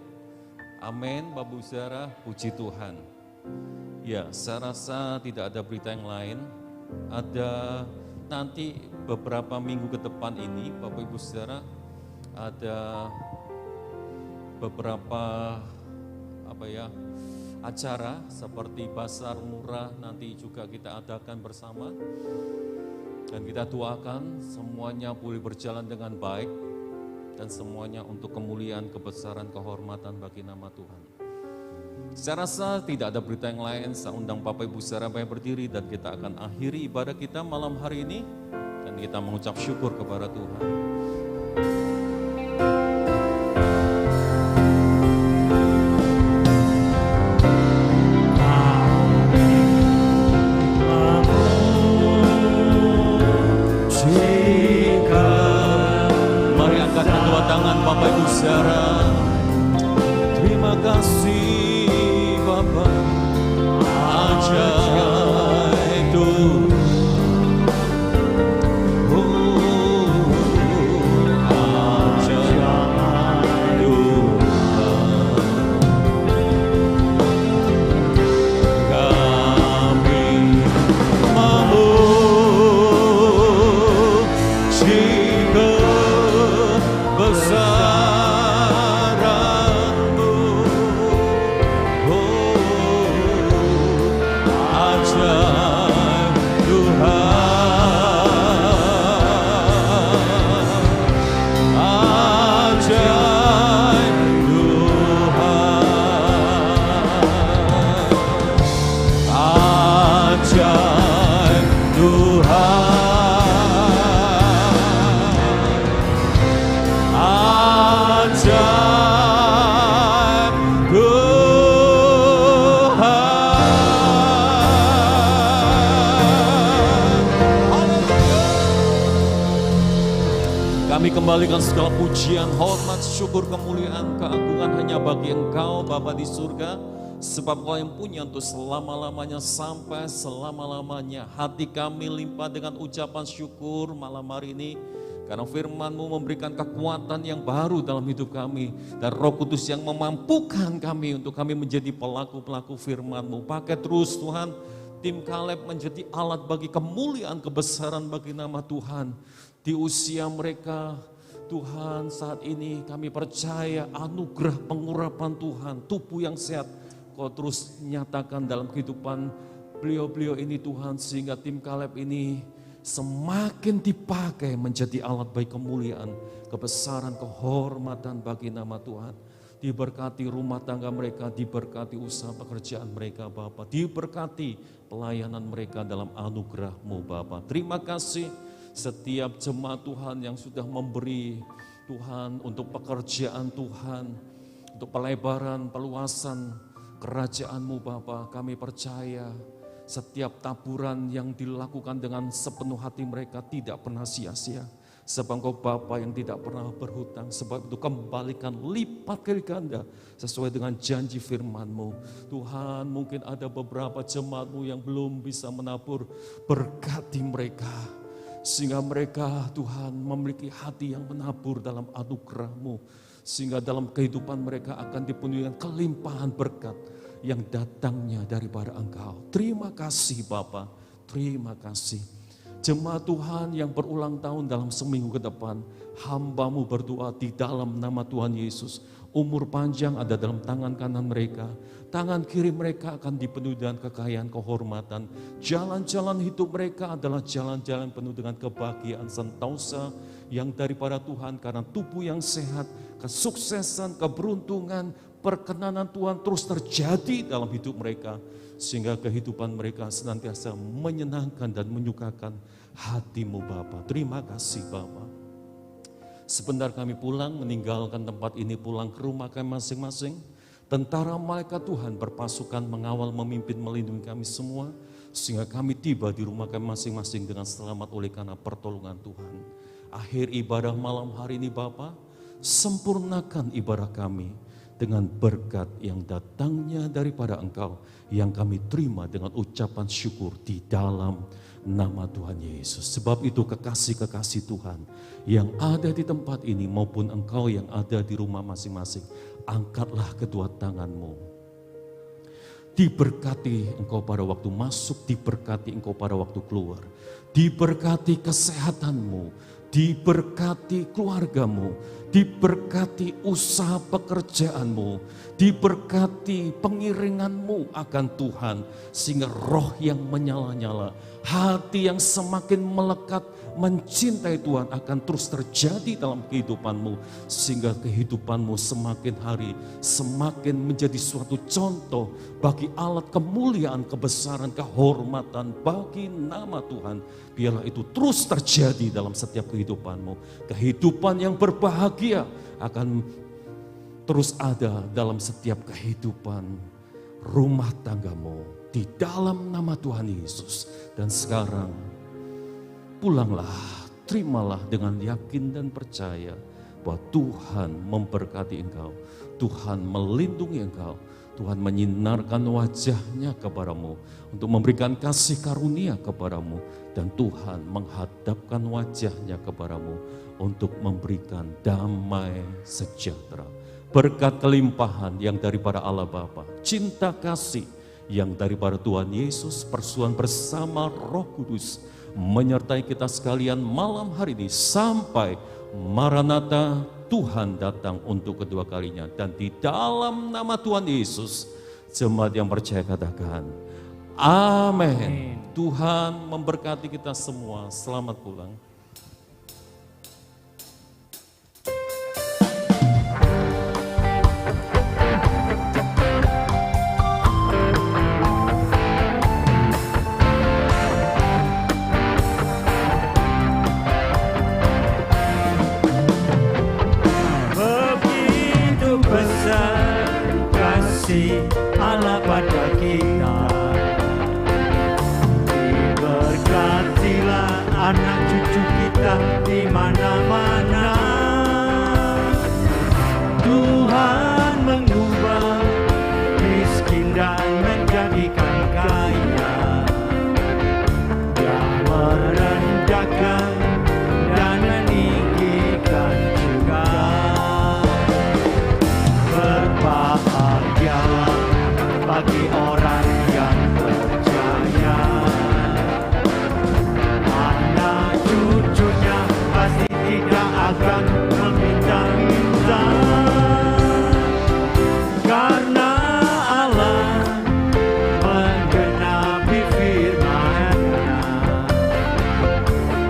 Amin. Bapak Ibu Saudara, puji Tuhan. Ya, saya rasa tidak ada berita yang lain. Ada nanti beberapa minggu ke depan ini Bapak Ibu Saudara, ada beberapa acara seperti Basar Murah nanti juga kita adakan bersama, dan kita doakan semuanya boleh berjalan dengan baik dan semuanya untuk kemuliaan, kebesaran, kehormatan bagi nama Tuhan. Saya rasa tidak ada berita yang lain. Saya undang Bapak Ibu Saudara berdiri dan kita akan akhiri ibadah kita malam hari ini, dan kita mengucap syukur kepada Tuhan. Bapak Ibu Saudara, terima kasih Bapak, ajaib Tuhan. Kami kembalikan segala pujian, hormat, syukur, kemuliaan, keagungan hanya bagi Engkau Bapa di surga. Sebab Kau yang punya untuk selama-lamanya sampai selama-lamanya. Hati kami limpah dengan ucapan syukur malam hari ini, karena firman-Mu memberikan kekuatan yang baru dalam hidup kami. Dan Roh Kudus yang memampukan kami untuk kami menjadi pelaku-pelaku firman-Mu. Pakai terus Tuhan, tim Kaleb menjadi alat bagi kemuliaan, kebesaran bagi nama Tuhan. Di usia mereka, Tuhan, saat ini kami percaya anugerah pengurapan Tuhan, tubuh yang sehat, Kau terus nyatakan dalam kehidupan beliau-beliau ini Tuhan, sehingga tim Kaleb ini semakin dipakai menjadi alat bagi kemuliaan, kebesaran, kehormatan bagi nama Tuhan. Diberkati rumah tangga mereka, diberkati usaha pekerjaan mereka Bapa, diberkati pelayanan mereka dalam anugerah-Mu Bapa. Terima kasih setiap jemaat Tuhan yang sudah memberi Tuhan untuk pekerjaan Tuhan, untuk pelebaran, peluasan kerajaan-Mu Bapa. Kami percaya setiap taburan yang dilakukan dengan sepenuh hati mereka tidak pernah sia-sia. Sebab Engkau Bapa yang tidak pernah berhutang, sebab itu kembalikan lipat kali ganda sesuai dengan janji firman-Mu. Tuhan, mungkin ada beberapa jemaat-Mu yang belum bisa menabur, berkati mereka. Sehingga mereka Tuhan memiliki hati yang menabur dalam anugerah-Mu. Sehingga dalam kehidupan mereka akan dipenuhi dengan kelimpahan berkat yang datangnya daripada Engkau. Terima kasih Bapa. Terima kasih. Jemaat Tuhan yang berulang tahun dalam seminggu ke depan, hamba-Mu berdoa di dalam nama Tuhan Yesus. Umur panjang ada dalam tangan kanan mereka. Tangan kiri mereka akan dipenuhi dengan kekayaan, kehormatan. Jalan-jalan hidup mereka adalah jalan-jalan penuh dengan kebahagiaan sentosa yang daripada Tuhan, karena tubuh yang sehat, kesuksesan, keberuntungan, perkenanan Tuhan terus terjadi dalam hidup mereka. Sehingga kehidupan mereka senantiasa menyenangkan dan menyukakan hati-Mu Bapa. Terima kasih Bapa. Sebentar kami pulang, meninggalkan tempat ini, pulang ke rumah kami masing-masing. Tentara malaikat Tuhan berpasukan mengawal, memimpin, melindungi kami semua. Sehingga kami tiba di rumah kami masing-masing dengan selamat oleh karena pertolongan Tuhan. Akhir ibadah malam hari ini Bapa, sempurnakan ibadah kami dengan berkat yang datangnya daripada Engkau, yang kami terima dengan ucapan syukur di dalam nama Tuhan Yesus. Sebab itu kekasih-kekasih Tuhan yang ada di tempat ini maupun Engkau yang ada di rumah masing-masing, angkatlah kedua tangan-Mu. Diberkati Engkau pada waktu masuk, diberkati Engkau pada waktu keluar. Diberkati kesehatan-Mu, diberkati keluarga-Mu, diberkati usaha pekerjaan-Mu, diberkati pengiringan-Mu akan Tuhan, sehingga roh yang menyala-nyala, hati yang semakin melekat mencintai Tuhan akan terus terjadi dalam kehidupan-Mu, sehingga kehidupan-Mu semakin hari semakin menjadi suatu contoh bagi alat kemuliaan, kebesaran, kehormatan bagi nama Tuhan. Biarlah itu terus terjadi dalam setiap kehidupan-Mu. Kehidupan yang berbahagia akan terus ada dalam setiap kehidupan rumah tangga-Mu di dalam nama Tuhan Yesus. Dan sekarang pulanglah, terimalah dengan yakin dan percaya bahwa Tuhan memberkati engkau, Tuhan melindungi engkau, Tuhan menyinarkan wajah-Nya kepadamu untuk memberikan kasih karunia kepadamu, dan Tuhan menghadapkan wajah-Nya kepadamu untuk memberikan damai sejahtera. Berkat kelimpahan yang daripada Allah Bapa, cinta kasih yang daripada Tuhan Yesus, persuan bersama Roh Kudus menyertai kita sekalian malam hari ini sampai Maranatha, Tuhan datang untuk kedua kalinya. Dan di dalam nama Tuhan Yesus, jemaat yang percaya katakan amin. Tuhan memberkati kita semua. Selamat pulang. Allah pada kita, diberkatilah anak cucu kita di mana-mana. Tuhan mengubah miskin dan menjadikan kaya, Dia merendahkan dan meninggikan juga. Berbahagia bagi orang yang percaya, anak cucunya pasti tidak akan meminta-minta, karena Allah menggenapi firman-Nya.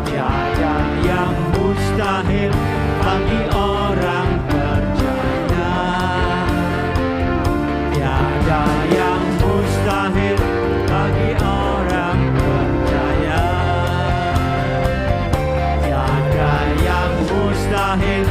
Tiada yang mustahil bagi orang percaya, tiada yang mustahil bagi orang percaya, tiada yang mustahil